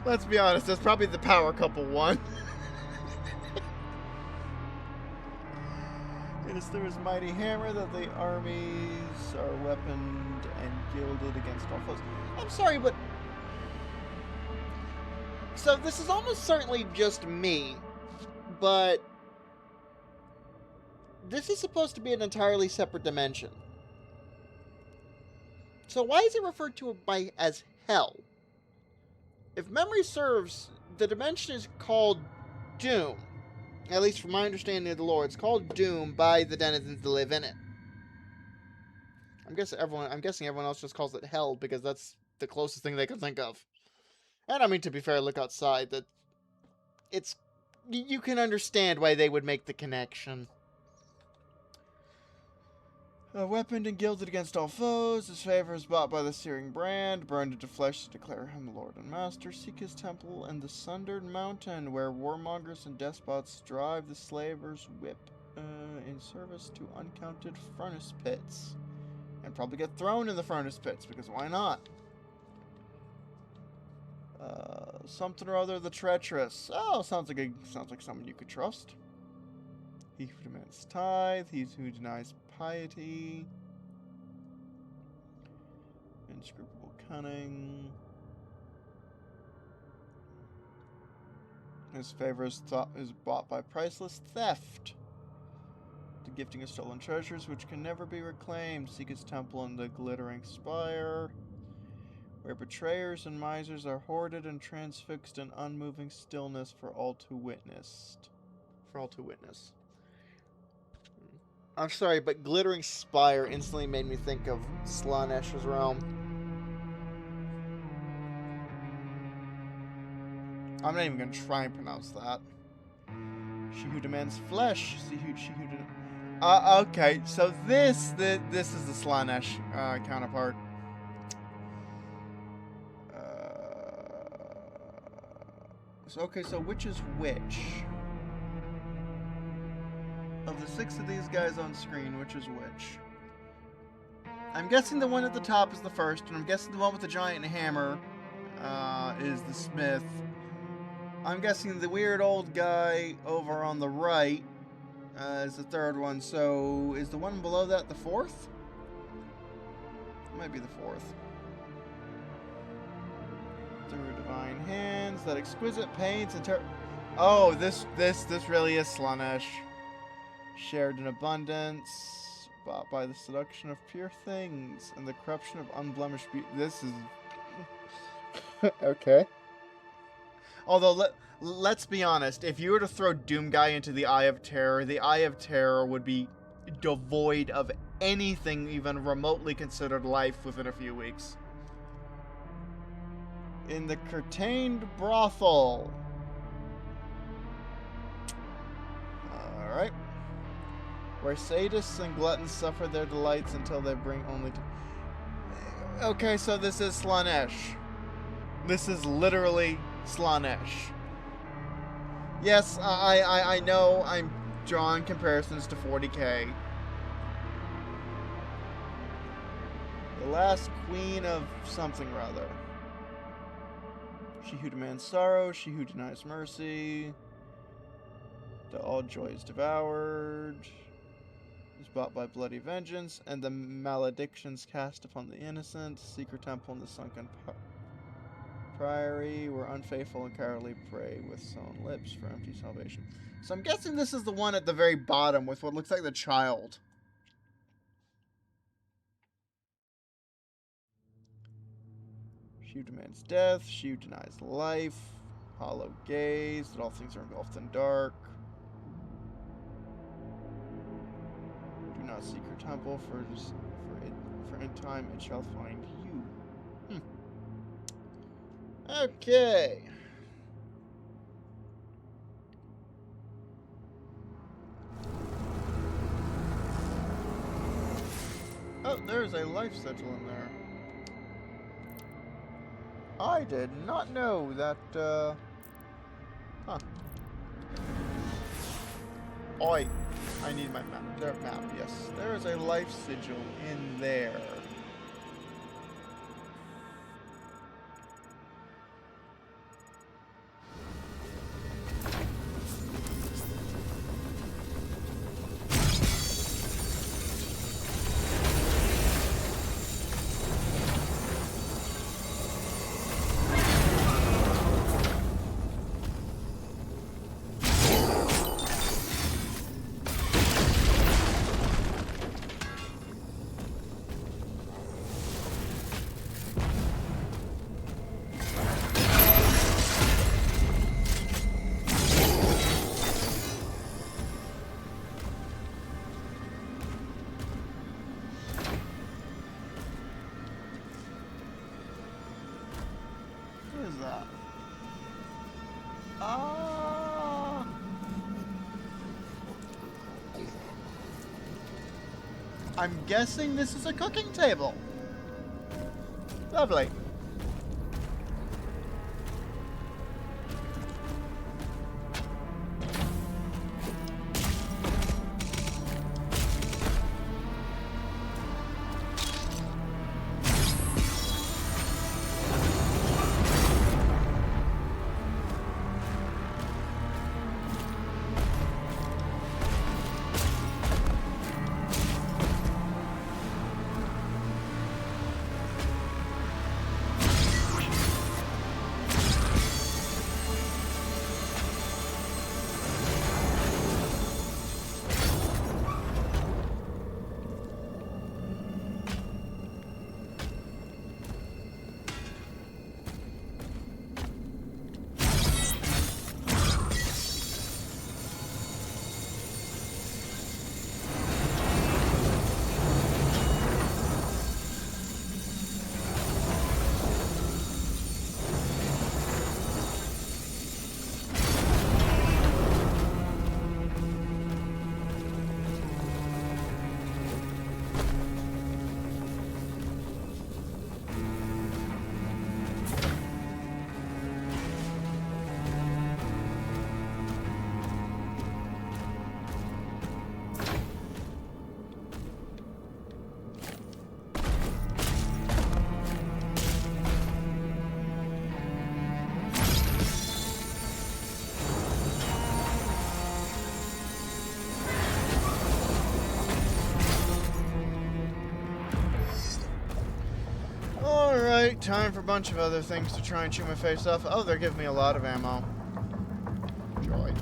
Let's be honest, that's probably the power couple one. It is through his mighty hammer that the armies are weaponed and gilded against all foes. I'm sorry, but So this is almost certainly just me, but this is supposed to be an entirely separate dimension. So why is it referred to by as hell? If memory serves, the dimension is called Doom. At least from my understanding of the lore, it's called Doom by the denizens that live in it. I'm guessing everyone else just calls it hell because that's the closest thing they can think of. And I mean, to be fair, look outside. That it's you can understand why they would make the connection. Weaponed and gilded against all foes, his favor is bought by the searing brand, burned into flesh to declare him Lord and Master. Seek his temple in the Sundered Mountain, where warmongers and despots drive the slaver's whip in service to uncounted furnace pits. And probably get thrown in the furnace pits, because why not? Something or other, the treacherous. Oh, sounds like someone you could trust. He who demands tithe, he who denies piety, inscrutable cunning. His favor is bought by priceless theft. The gifting of stolen treasures which can never be reclaimed. Seek his temple in the glittering spire, where betrayers and misers are hoarded and transfixed in unmoving stillness for all to witness. I'm sorry, but Glittering Spire instantly made me think of Slaanesh realm. I'm not even going to try and pronounce that. She who demands flesh. Okay, so this is the Slaanesh counterpart. So which is which? Of the 6 of these guys on screen, which is which? I'm guessing the one at the top is the first, and I'm guessing the one with the giant hammer is the smith. I'm guessing the weird old guy over on the right is the third one, so is the one below that the fourth? It might be the fourth. Through divine hands, that exquisite pains and oh, this really is Slaanesh. Shared in abundance, bought by the seduction of pure things and the corruption of unblemished beauty. This is okay. Although let's be honest, if you were to throw Doomguy into the Eye of Terror would be devoid of anything even remotely considered life within a few weeks. In the curtained brothel. All right. Where sadists and gluttons suffer their delights until they bring only to... Okay, so this is Slaanesh. This is literally Slaanesh. Yes, I know I'm drawing comparisons to 40K. The last queen of something or other. She who demands sorrow, she who denies mercy. To all joy is devoured. Is bought by bloody vengeance, and the maledictions cast upon the innocent. Secret temple in the sunken priory, where unfaithful and cowardly pray with sewn lips for empty salvation. So I'm guessing this is the one at the very bottom with what looks like the child. She who demands death, she who denies life. Hollow gaze, that all things are engulfed in dark. Do not seek her temple, for in time it shall find you. Okay. Oh, there's a life sigil in there. I did not know that, Huh. Oi. I need my map. Their map, yes. There is a life sigil in there. that? I'm guessing this is a cooking table. Lovely. Alright, time for a bunch of other things to try and shoot my face off. Oh, they're giving me a lot of ammo. Joy.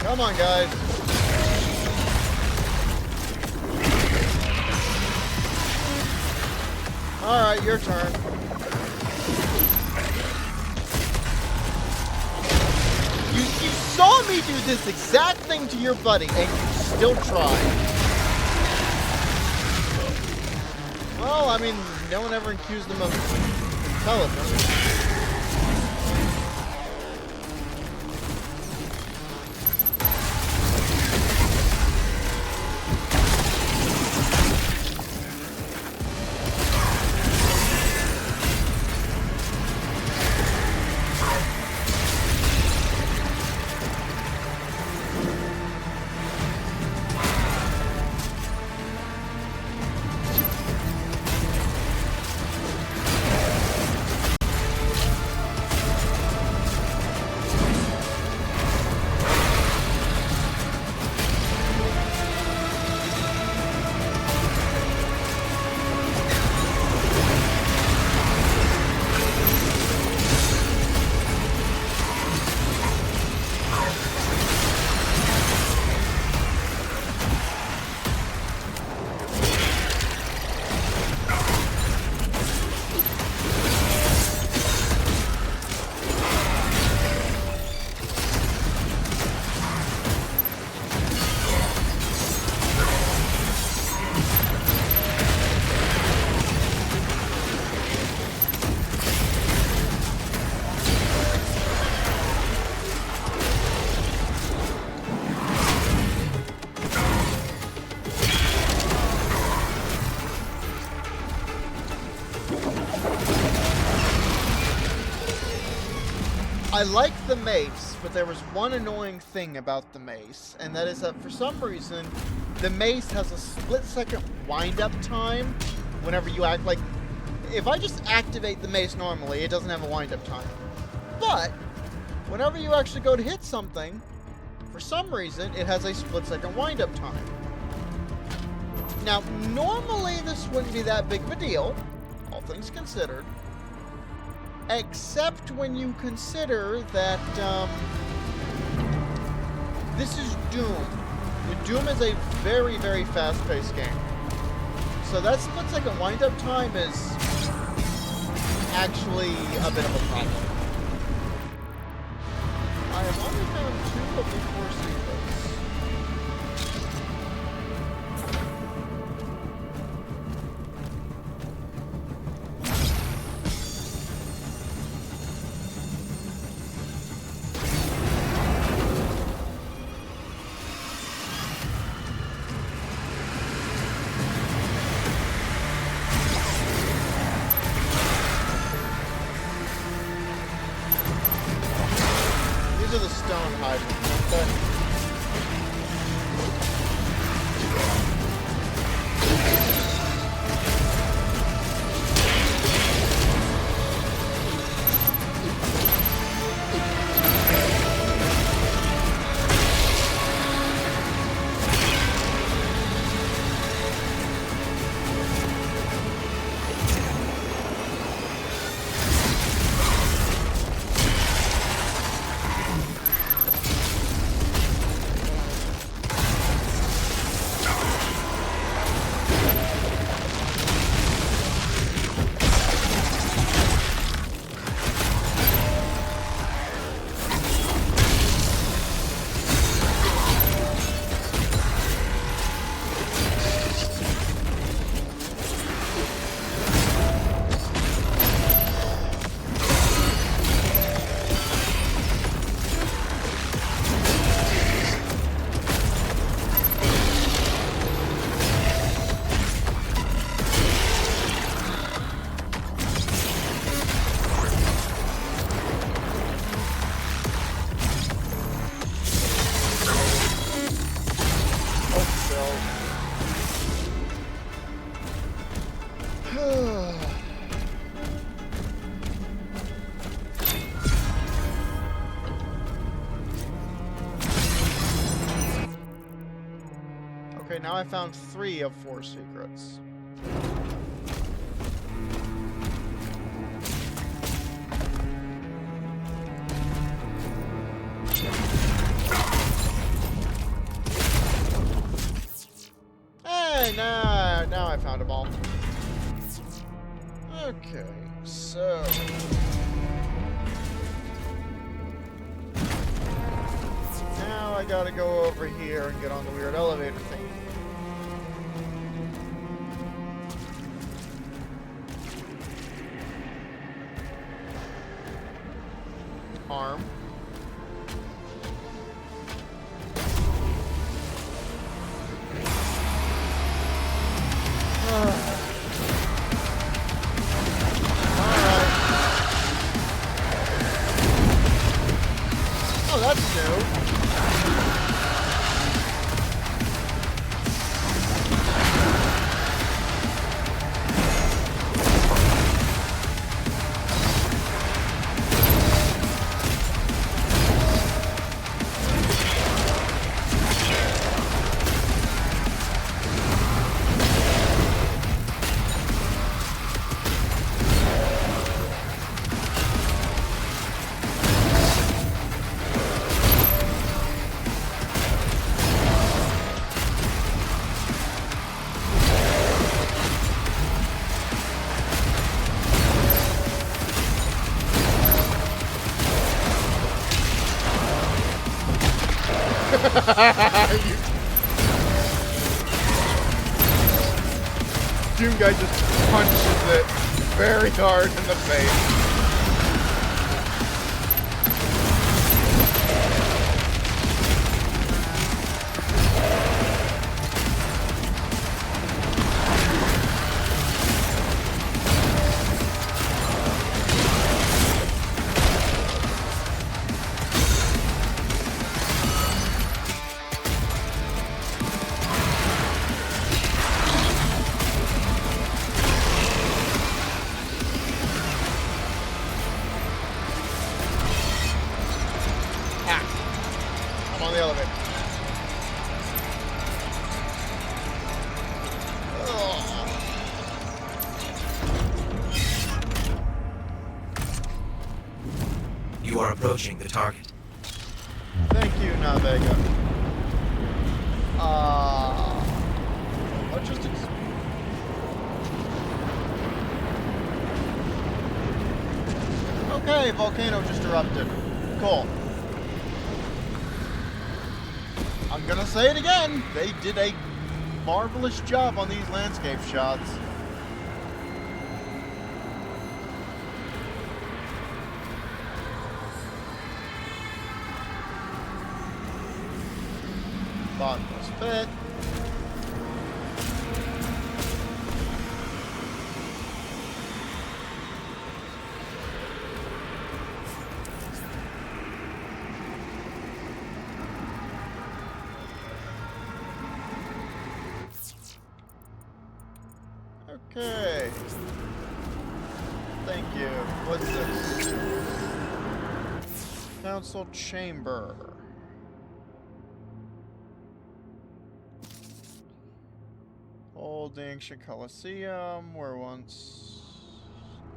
Come on, guys. Alright, your turn. You saw me do this exact thing to your buddy, and you still tried. Well, I mean, no one ever accused him of intelligence. I like the mace, but there was one annoying thing about the mace, and that is that for some reason, the mace has a split-second wind-up time whenever you act like... If I just activate the mace normally, it doesn't have a wind-up time. But, whenever you actually go to hit something, for some reason, it has a split-second wind-up time. Now, normally this wouldn't be that big of a deal, all things considered. Except when you consider that, this is Doom. Doom is a very, very fast-paced game. So that split-second wind-up time is actually a bit of a problem. I have only found 2 of the 4 secrets. These are the stone hydrants, okay? Okay, now I found 3 of 4 secrets. Hey, now I found them all. Okay, so... now I gotta go over here and get on the weird elevator thing. Arm. Oh, that's new. Doom guy just punches it very hard in the face. are approaching the target. Thank you, Navega. Let's just okay, volcano just erupted. Cool. I'm gonna say it again. They did a marvelous job on these landscape shots. Bottomless pit. Okay. Thank you. What's this? Council chamber. Old ancient Colosseum, where once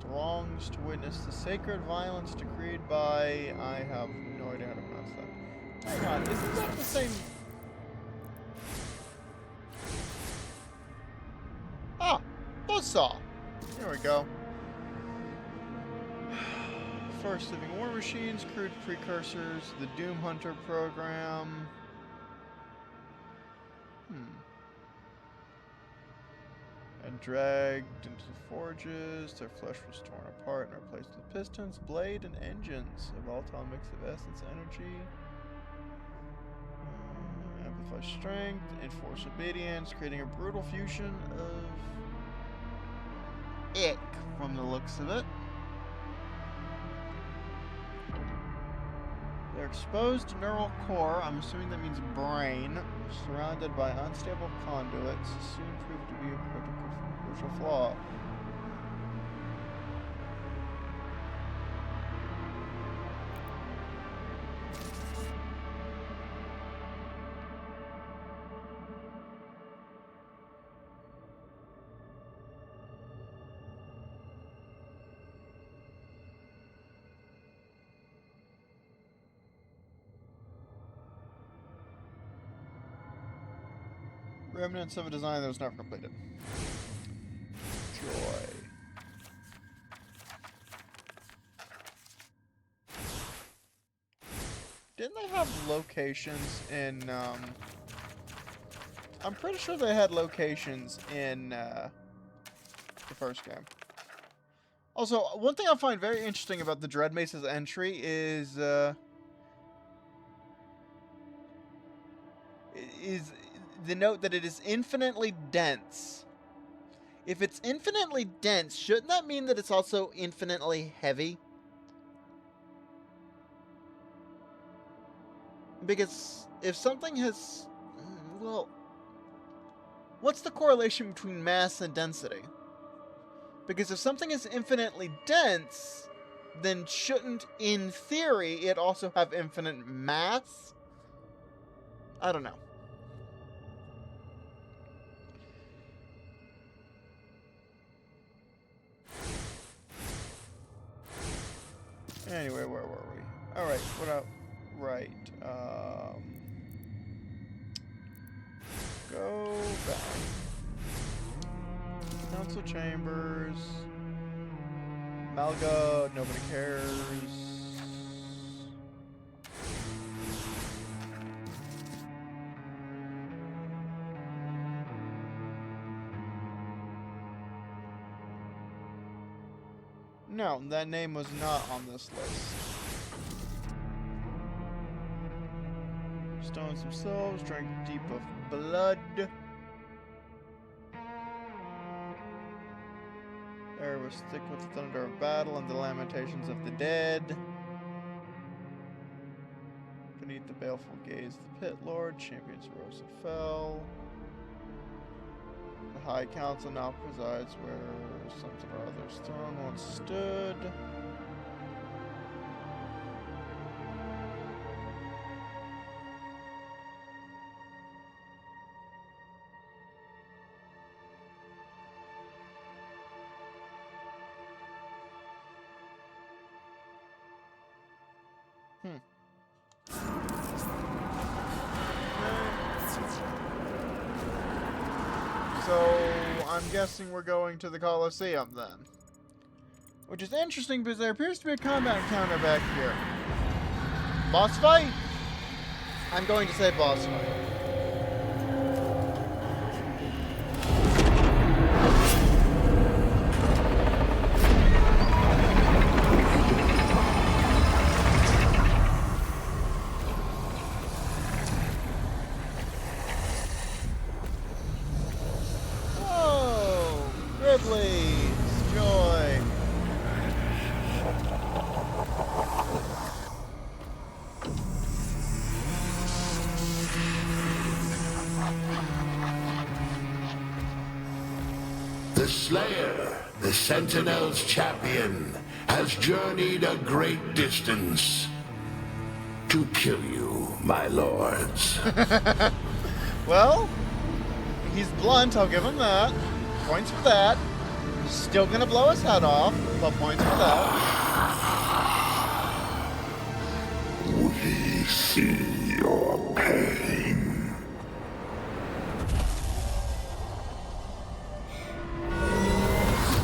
throngs to witness the sacred violence decreed by... I have no idea how to pronounce that. Hang on, isn't that the same... Ah! Buzzsaw! There we go. First living war machines, crude precursors, the Doom Hunter program... And dragged into the forges, their flesh was torn apart and replaced with pistons, blade, and engines. A volatile mix of essence, energy, amplify strength, enforce obedience, creating a brutal fusion of ick from the looks of it. Their exposed neural core, I'm assuming that means brain, surrounded by unstable conduits, soon proved to be a crucial flaw. Remnants of a design that was never completed. Joy. Didn't they have locations in, I'm pretty sure they had locations in, the first game. Also, one thing I find very interesting about the Dread Mace's entry is the note that it is infinitely dense. If it's infinitely dense, shouldn't that mean that it's also infinitely heavy? Because if something has... well... what's the correlation between mass and density? Because if something is infinitely dense, then shouldn't, in theory, it also have infinite mass? I don't know. Anyway, where were we? Alright, what up? Right, go back. Council chambers. Malga, nobody cares. No, that name was not on this list. Stones themselves drank deep of blood. Air was thick with the thunder of battle and the lamentations of the dead. Beneath the baleful gaze of the Pit Lord, champions rose and fell. The High Council now presides where something or other's throne once stood. I'm guessing we're going to the Colosseum then. Which is interesting because there appears to be a combat encounter back here. Boss fight? I'm going to say boss fight. Oh, Ripley's joy. The Slayer, the Sentinel's champion, has journeyed a great distance to kill you, my lords. Well, he's blunt, I'll give him that. Points for that. Still gonna blow his head off, but points for that. We see your pain.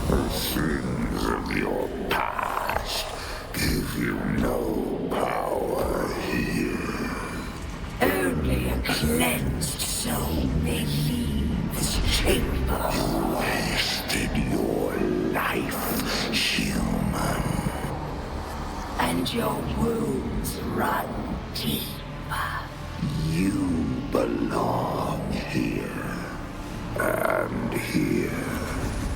The sins of your past give you no power here. Only a cleansed soul may leave this chamber. You wasted your life, human. And your wounds run deeper. You belong here. And here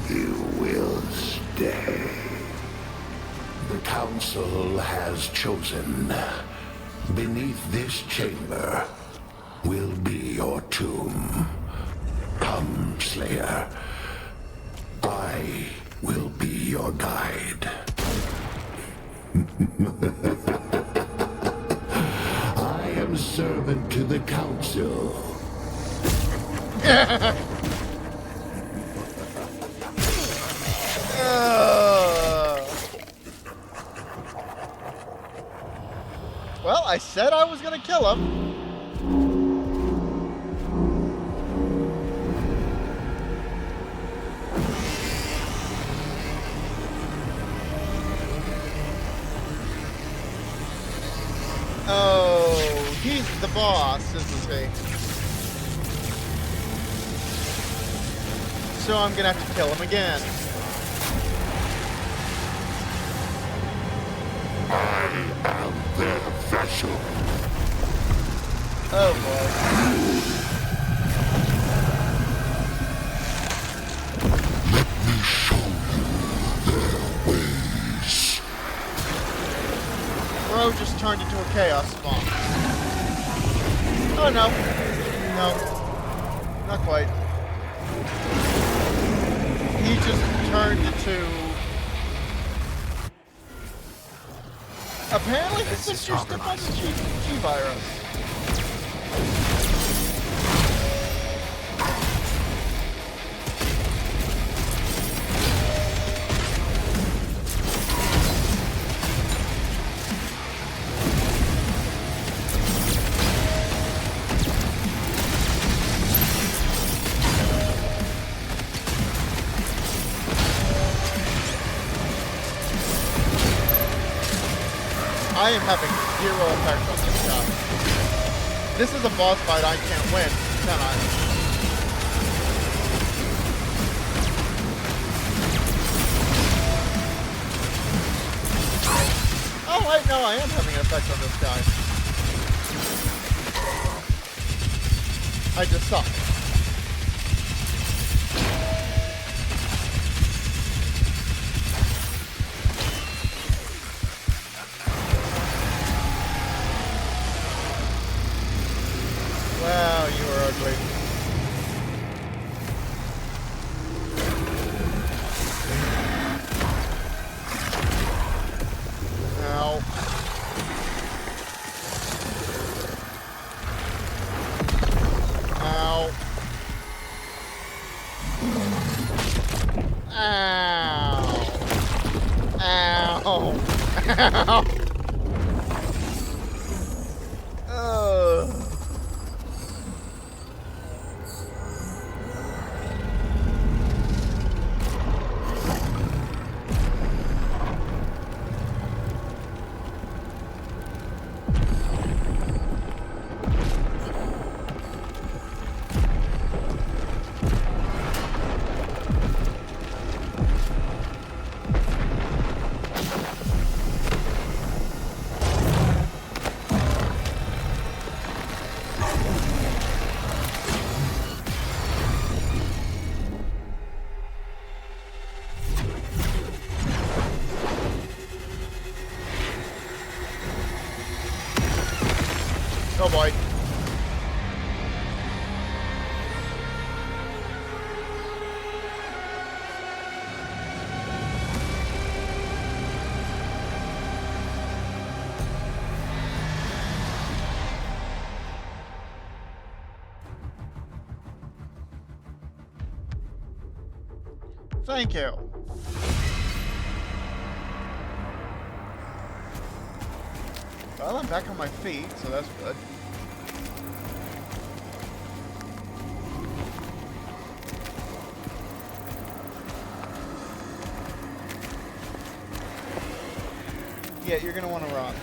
you will stay. The Council has chosen. Beneath this chamber will be your tomb. Come, Slayer. I will be your guide. I am servant to the Council. Well, I said I was gonna kill him. Oh, he's the boss, isn't he? So I'm gonna have to kill him again. I am their vessel. Oh boy. Let me show you their ways. Bro just turned into a chaos spawn. Oh no. No. Not quite. He just turned into... Apparently he's just used up on the G-Virus. I am having zero effect on this guy. This is a boss fight I can't win, can I? Oh wait, no, I am having an effect on this guy. I just suck. Wow, you are ugly. Ow. Ow. Ow. Ow. Ow. Ugh. boy. Thank you. Well, I'm back on my feet, so that's good. Yeah, you're gonna want to run.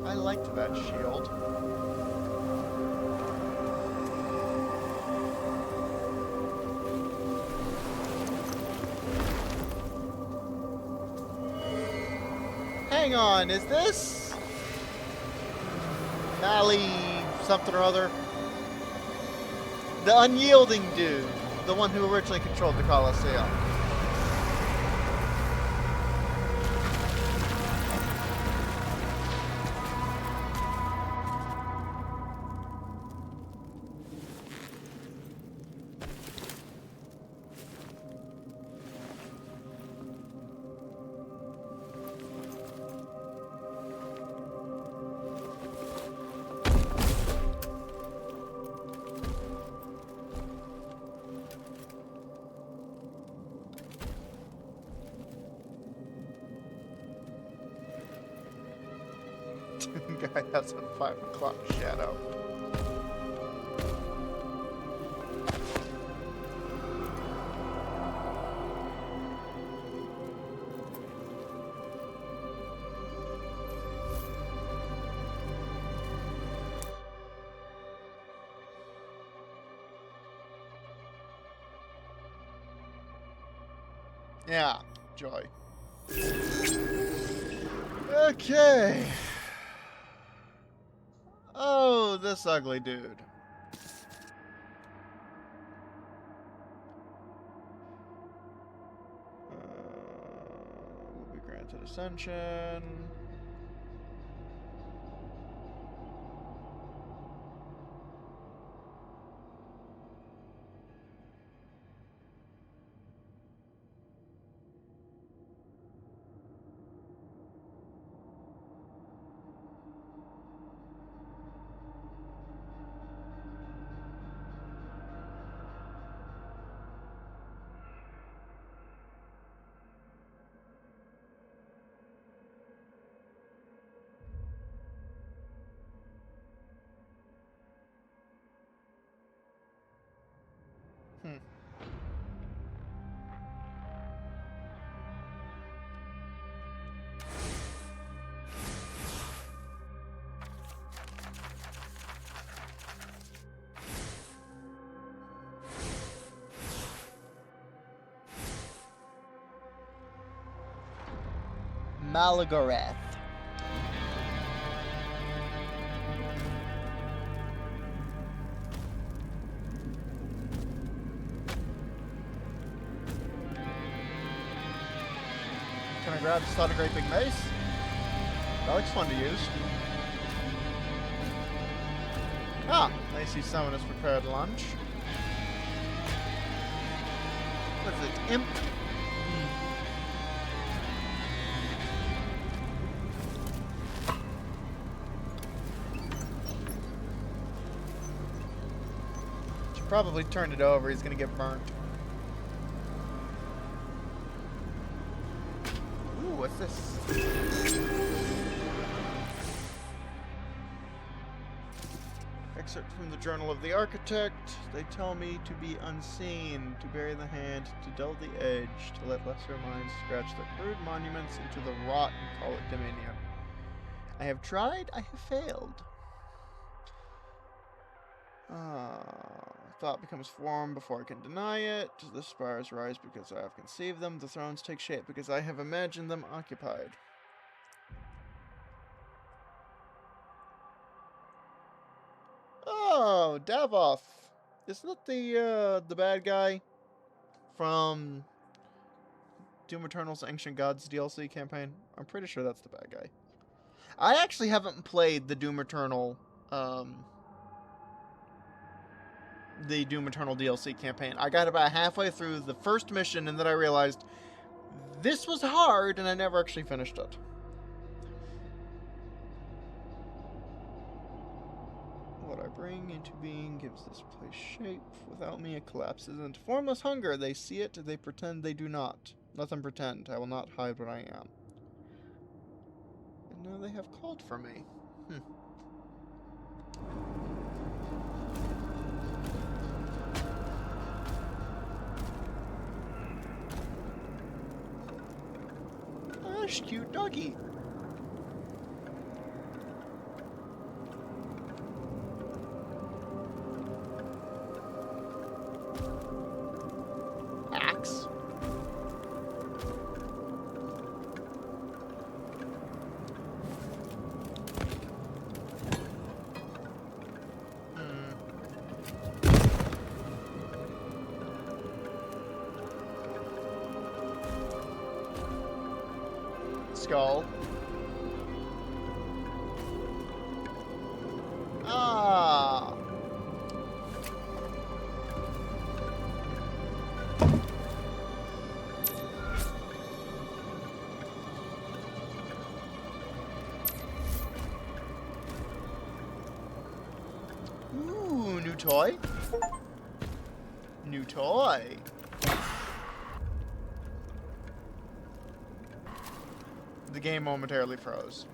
I liked that shield. Hang on, is this Mally something or other? The unyielding dude, the one who originally controlled the Colosseum. Guy has a 5 o'clock shadow. Yeah, joy. Okay. Oh, this ugly dude. Will be granted ascension. Malagarath. Can I grab this not a great big mace? That looks fun to use. Ah, I see someone has prepared lunch. What is it? Imp? Should probably turn it over. He's gonna get burnt. Ooh, what's this? Excerpt from the Journal of the Architect. They tell me to be unseen, to bury the hand, to dull the edge, to let lesser minds scratch the crude monuments into the rot and call it dominion. I have tried, I have failed. Thought becomes form before I can deny it. The spires rise because I have conceived them. The thrones take shape because I have imagined them occupied. Oh, Davoth. Isn't that the bad guy from Doom Eternal's Ancient Gods DLC campaign? I'm pretty sure that's the bad guy. I actually haven't played the Doom Eternal DLC campaign. I got about halfway through the first mission and then I realized this was hard and I never actually finished it. What I bring into being gives this place shape. Without me, it collapses into formless hunger. They see it, they pretend they do not. Let them pretend. I will not hide what I am. And now they have called for me. Gosh, cute doggy. Axe. Skull. Ah. Ooh, new toy. New toy. The game momentarily froze.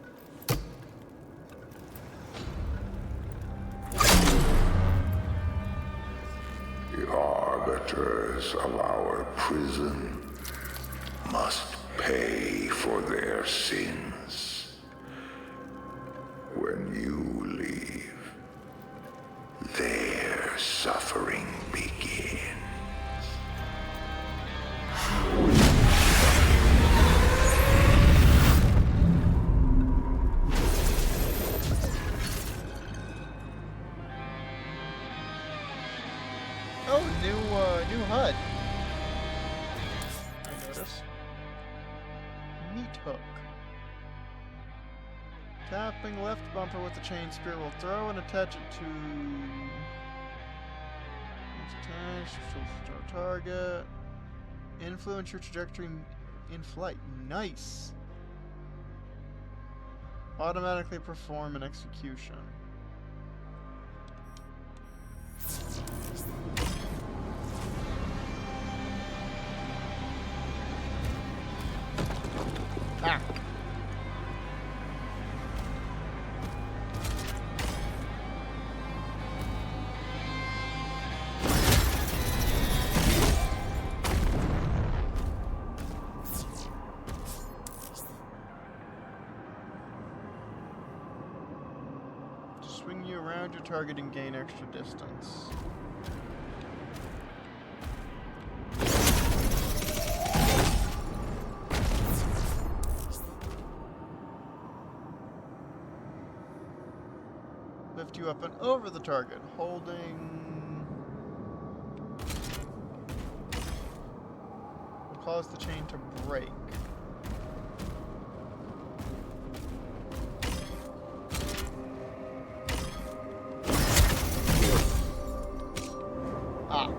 The arbiters of our prison must pay for their sins. When you leave, their suffering begins. Oh, new HUD. I notice. Meat hook. Tapping left bumper with the chain spear will throw and attach it to... It's attached to target. Influence your trajectory in flight. Nice. Automatically perform an execution. Ah. To swing you around your target and gain extra distance. Lift you up and over the target, holding... will cause the chain to break. Ah.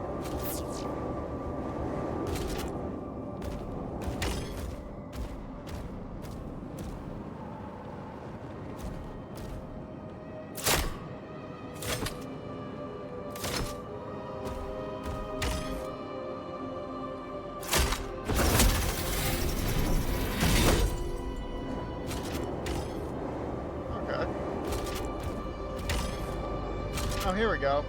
Oh, here we go.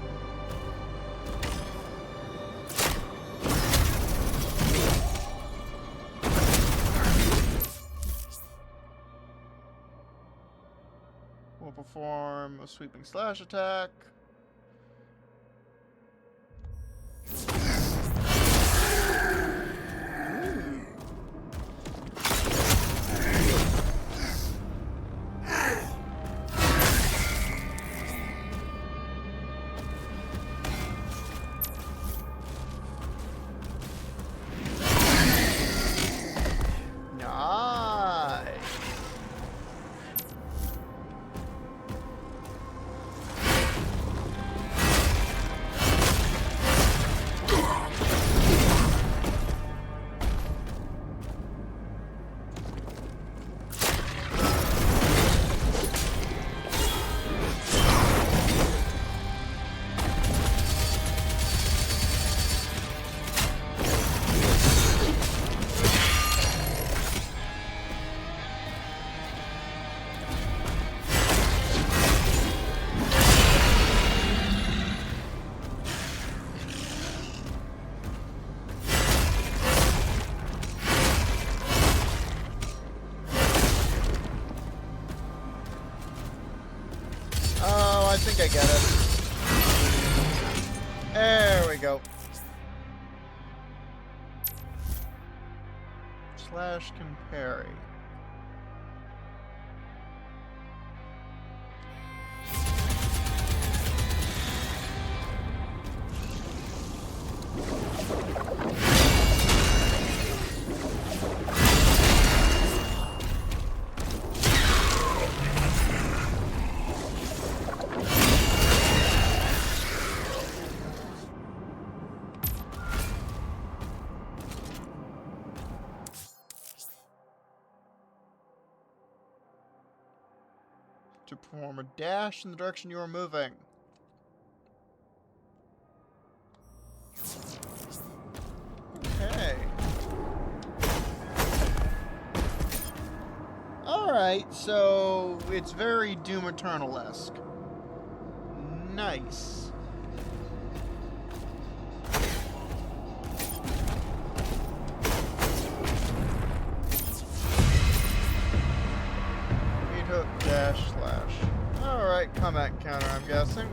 perform a sweeping slash attack. I think I get it. There we go. Slash can parry. To perform a dash in the direction you are moving. Okay. Alright, so it's very Doom Eternal-esque. Nice. Hook, dash, slash. Alright, combat counter, I'm guessing.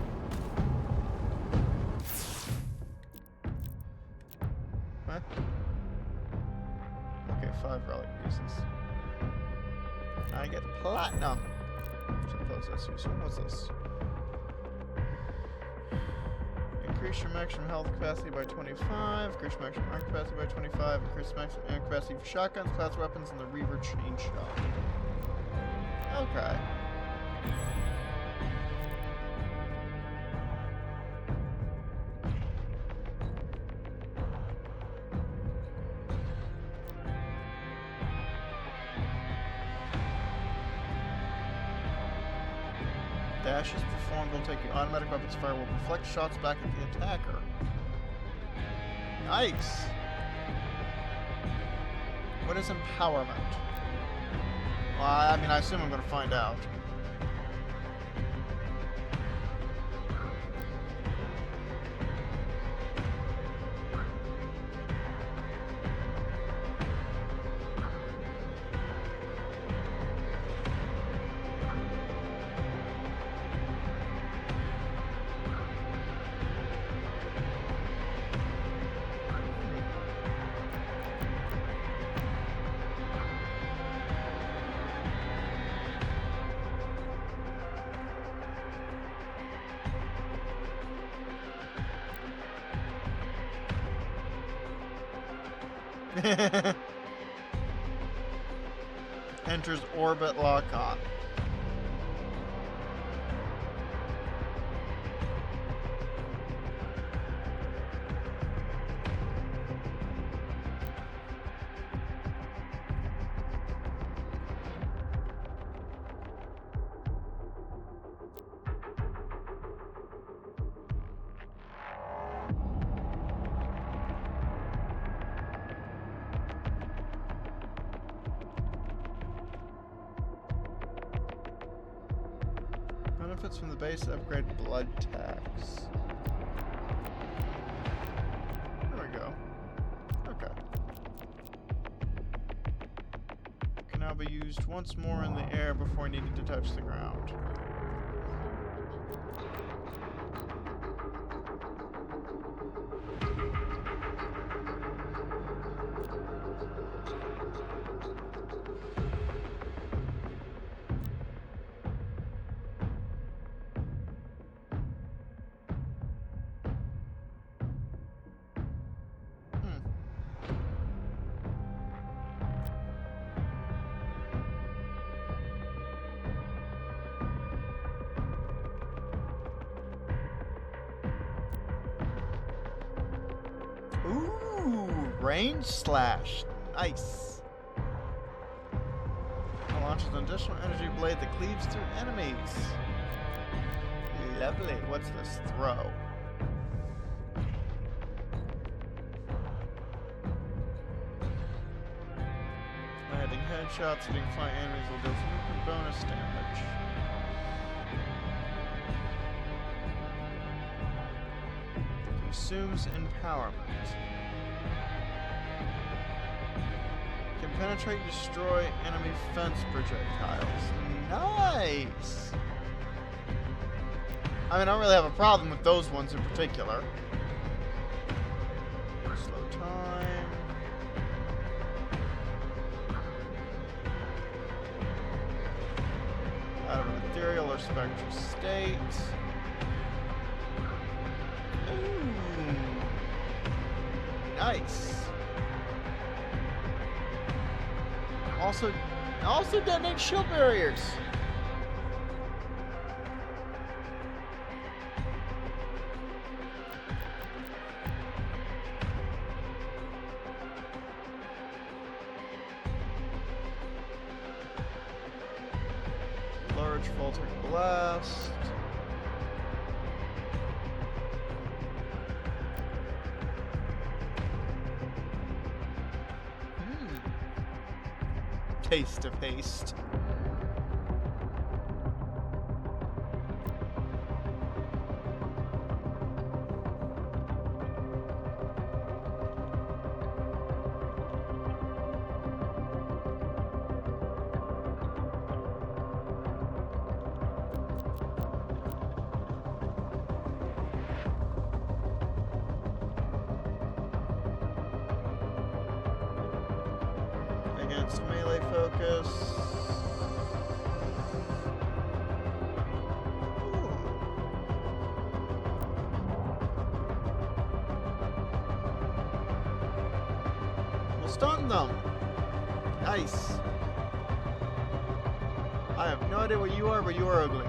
What? Okay, 5 relic pieces. I get platinum. Suppose that's useful. What's this? Increase your maximum health capacity by 25. Increase your maximum arm capacity by 25. Increase maximum ammo capacity for shotguns, class weapons, and the Reaver chain shot. Okay. Dash is performed will take the automatic weapons fire will reflect shots back at the attacker. Nice! What is empowerment? Well, I mean, I assume I'm going to find out. Enters orbit lock-on. Benefits from the base upgrade blood tax. There we go. Okay. Can now be used once more in the air before needing to touch the ground. Ooh, range slash. Nice. It launches an additional energy blade that cleaves through enemies. Lovely. What's this? Throw. Adding headshots, hitting flying enemies will deal significant bonus damage. Consumes empowerment. Can penetrate and destroy enemy fence projectiles. Nice! I mean, I don't really have a problem with those ones in particular. Slow time. Out of ethereal or spectral state. Ooh. Nice. Also detonate shield barriers. Large faltering blast. Taste of haste. Against melee focus. Ooh. We'll stun them. Nice. I have no idea what you are, but you are ugly.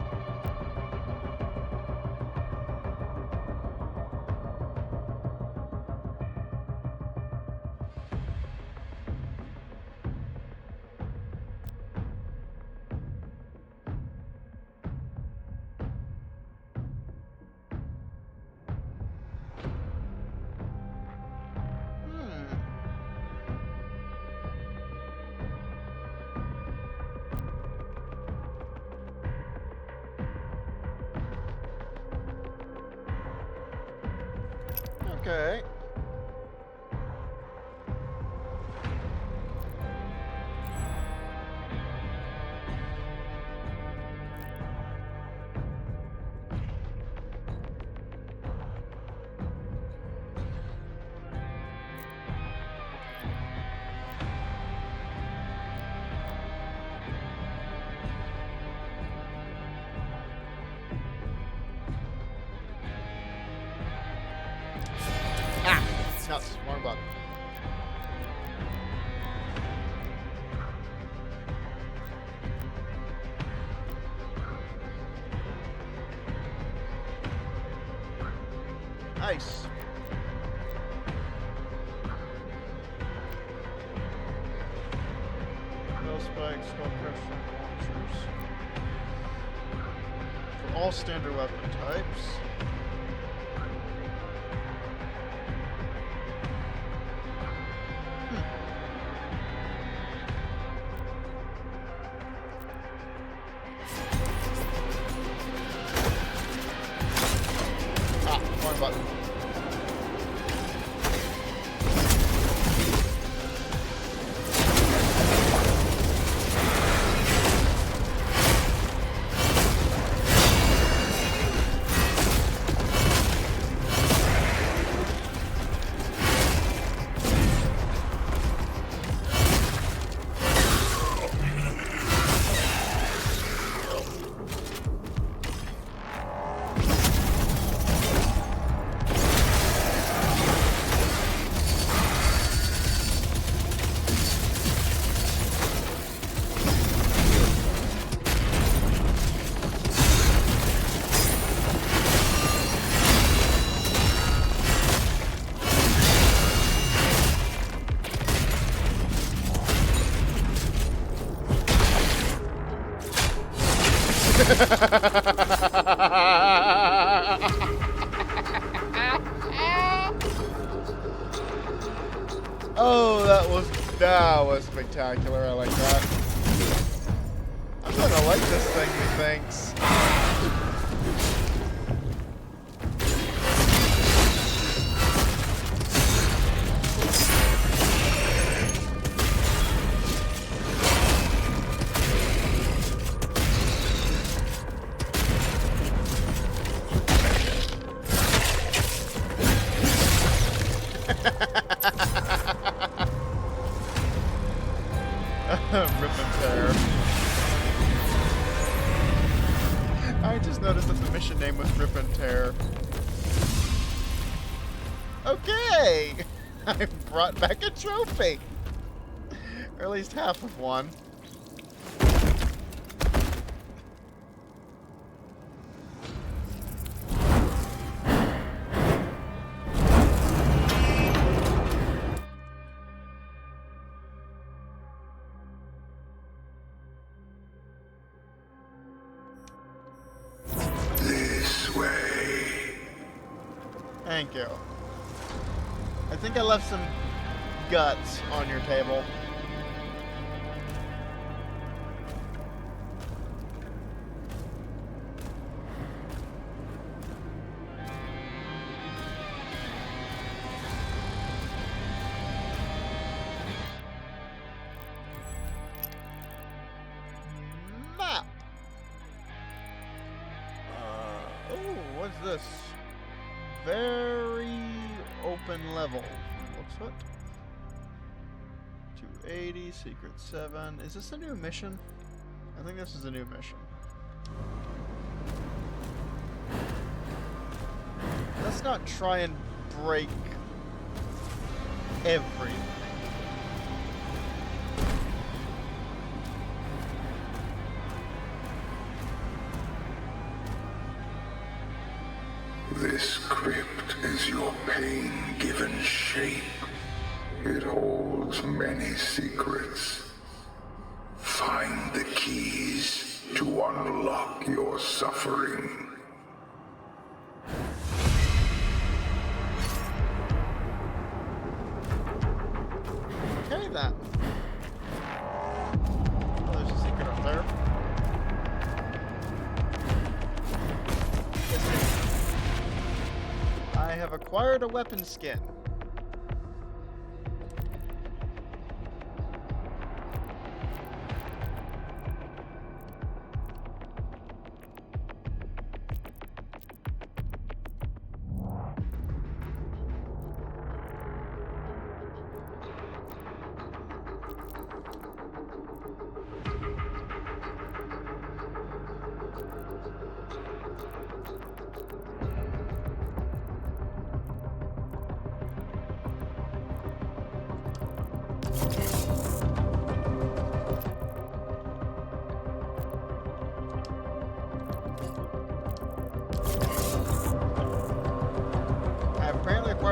Okay. Nuts, wrong button. Nice. No spikes, skull crusher launchers. For all standard weapon types. Button. Oh, that was spectacular. I like that. I'm gonna like this thing, methinks. Rip and tear. I just noticed that the mission name was Rip and Tear. Okay! I brought back a trophy! Or at least half of one. Thank you. I think I left some guts on your table. Map. Oh, what's this? Very open level. Looks what? 280, Secret 7. Is this a new mission? I think this is a new mission. Let's not try and break everything. This crypt is your pain given shape. It holds many secrets. Find the keys to unlock your suffering. Okay then. Oh, there's a secret up there. I have acquired a weapon skin.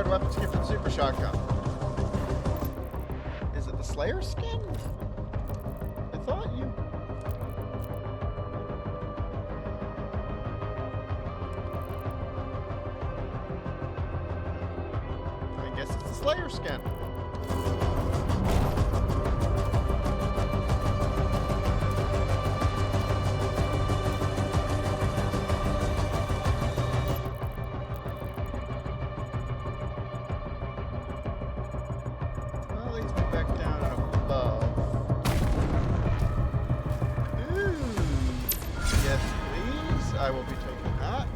Weapon skin from Super Shotgun. Is it the Slayer skin? I thought you... I guess it's the Slayer skin. I will be taking that.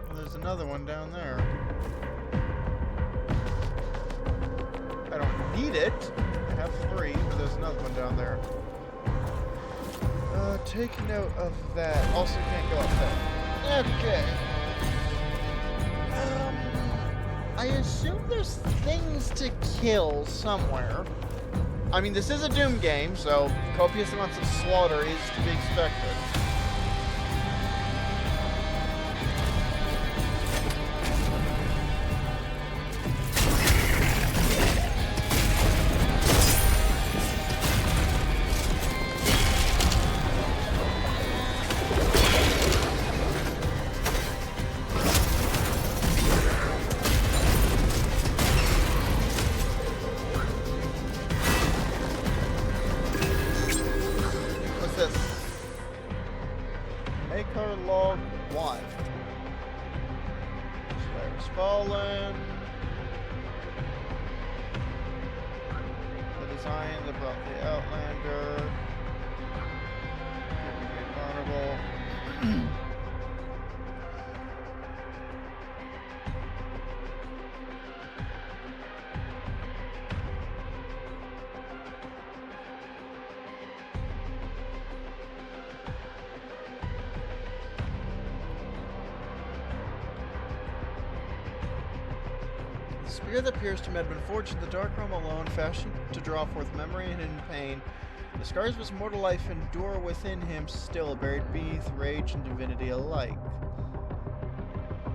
Well, there's another one down there. I don't need it. I have 3, but there's another one down there. Take note of that. Also can't go up there. Okay. I assume there's things to kill somewhere. I mean, this is a Doom game, so copious amounts of slaughter is to be expected. design that brought the Outlander. Keeping me vulnerable. The spear that pierced him had been forged in the dark realm alone, fashioned to draw forth memory and hidden pain. The scars of his mortal life endure within him still, buried beneath rage and divinity alike.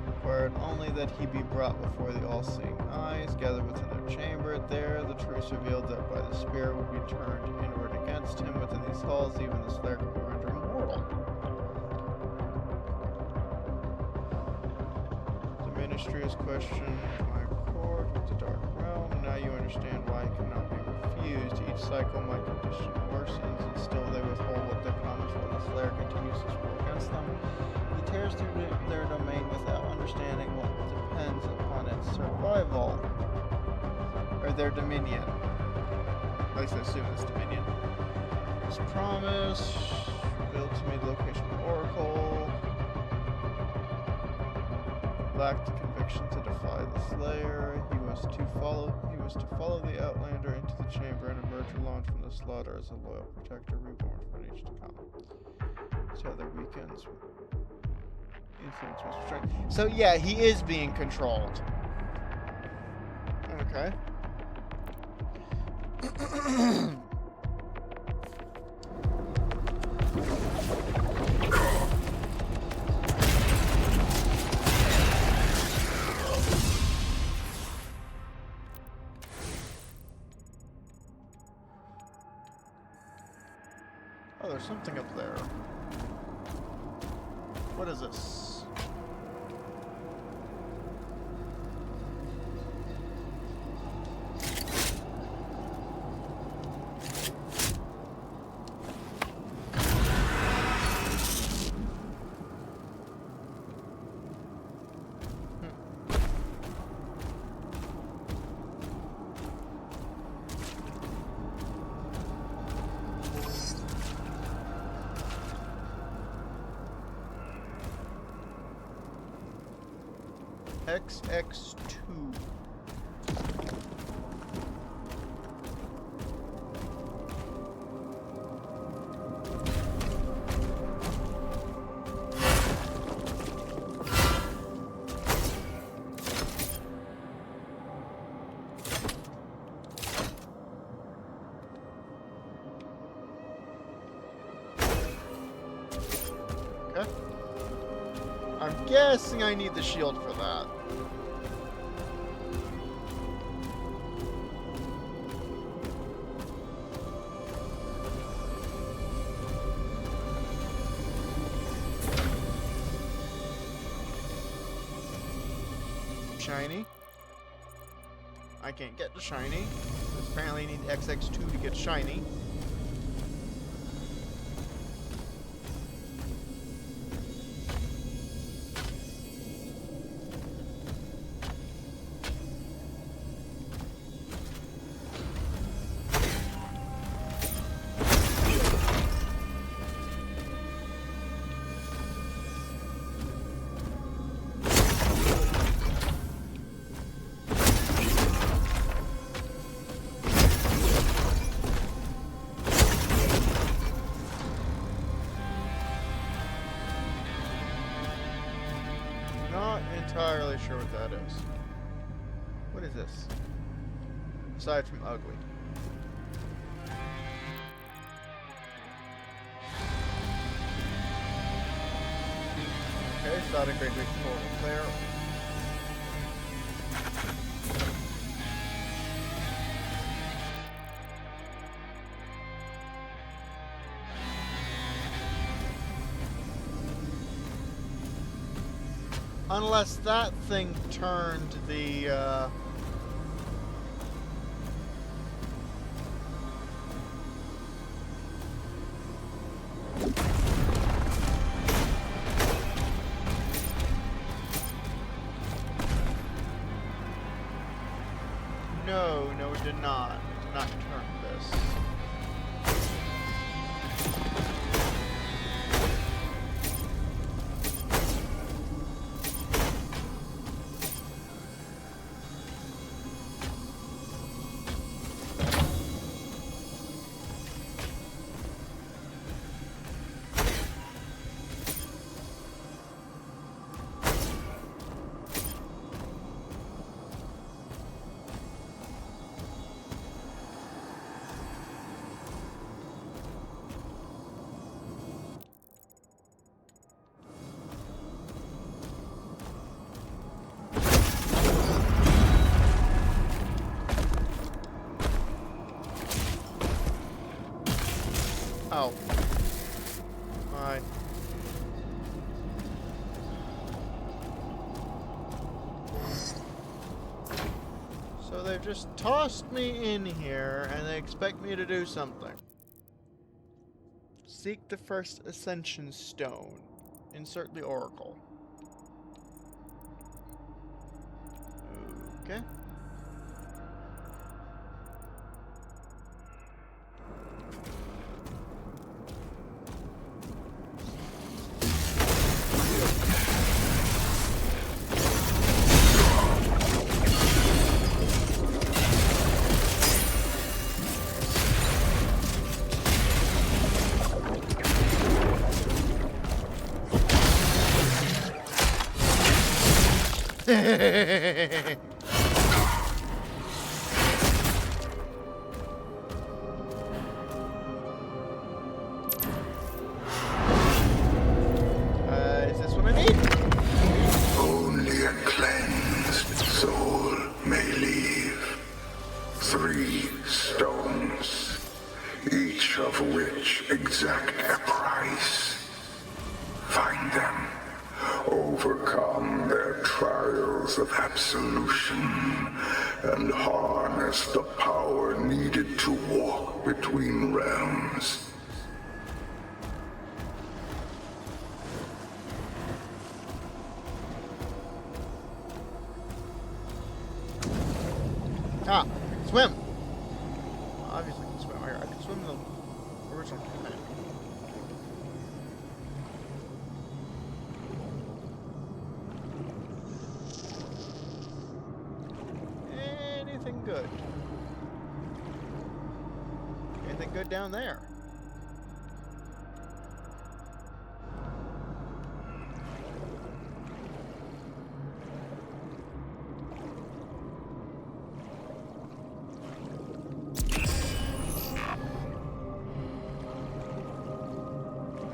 Required only that he be brought before the all-seeing eyes, gathered within their chamber. There, the truth revealed that by the spear would be turned inward against him. Within these halls, even the Slayer could be rendered immortal. The ministry is questioned my accord with the dark realm. Now you understand why it cannot be refused. Each cycle my condition worsens, and still they withhold what they promise while the Slayer continues to war against them. He tears through their domain without understanding what depends upon its survival. Or their dominion. At least I assume it's dominion. His promise revealed to me the location of the Oracle. Lacked the conviction to defy the Slayer. He was to follow the Outlander into the chamber and emerge alone from the slaughter as a loyal protector reborn for an age to come. So their weekends influence was restrained. So yeah, he is being controlled. Okay. Oh, there's something up there. What is this? XX2. Okay. I'm guessing I need the shield for that. Shiny. I can't get to shiny. Apparently I need XX2 to get shiny. Entirely sure what that is. What is this? Aside from ugly. Okay, starting great big portal there. Unless that thing turned the, No, it did not. It did not turn this. Oh. Fine. So they've just tossed me in here and they expect me to do something. Seek the first Ascension Stone. Insert the Oracle. Okay. Is this what I need? Only a cleansed soul may leave. 3 stones, each of which exact a price. Find them, overcome their trials of absolution, and harness the power needed to walk between realms. Ah, I can swim. Obviously, I can swim. I can swim in the original campaign. Anything good? Anything good down there?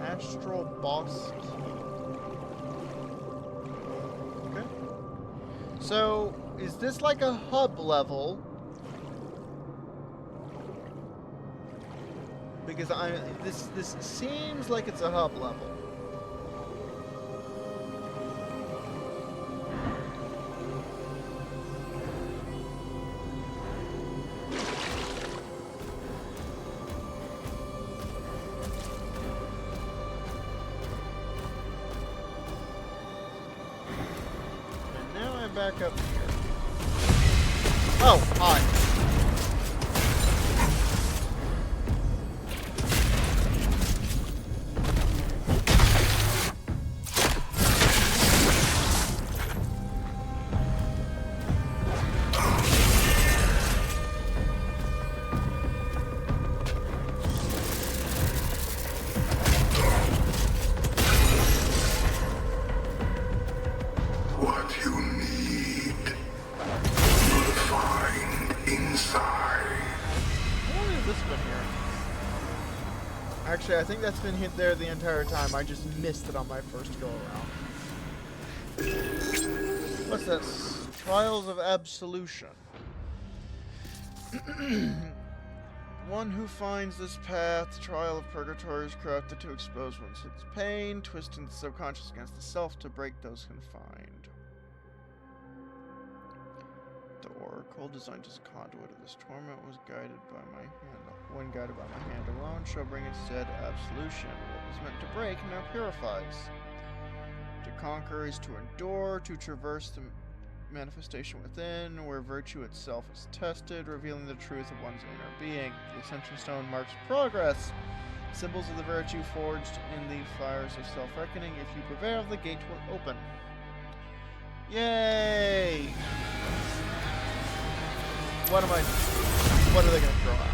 Astral boss key. Okay. So, is this like a hub level? Because this seems like it's a hub level. Back up here. Oh, hi. What you need, you'll find inside. How long has this been here? Actually, I think that's been hit there the entire time. I just missed it on my first go around. What's this? Trials of Absolution. One who finds this path, trial of Purgatory, is crafted to expose one's pain, twisting the subconscious against the self to break those confined. The Oracle, designed as a conduit of this torment, was guided by my hand. When guided by my hand alone, shall bring instead absolution. What was meant to break now purifies. To conquer is to endure, to traverse the manifestation within, where virtue itself is tested, revealing the truth of one's inner being. The Ascension Stone marks progress. Symbols of the virtue forged in the fires of self-reckoning. If you prevail, the gate will open. Yay! What are they gonna throw out?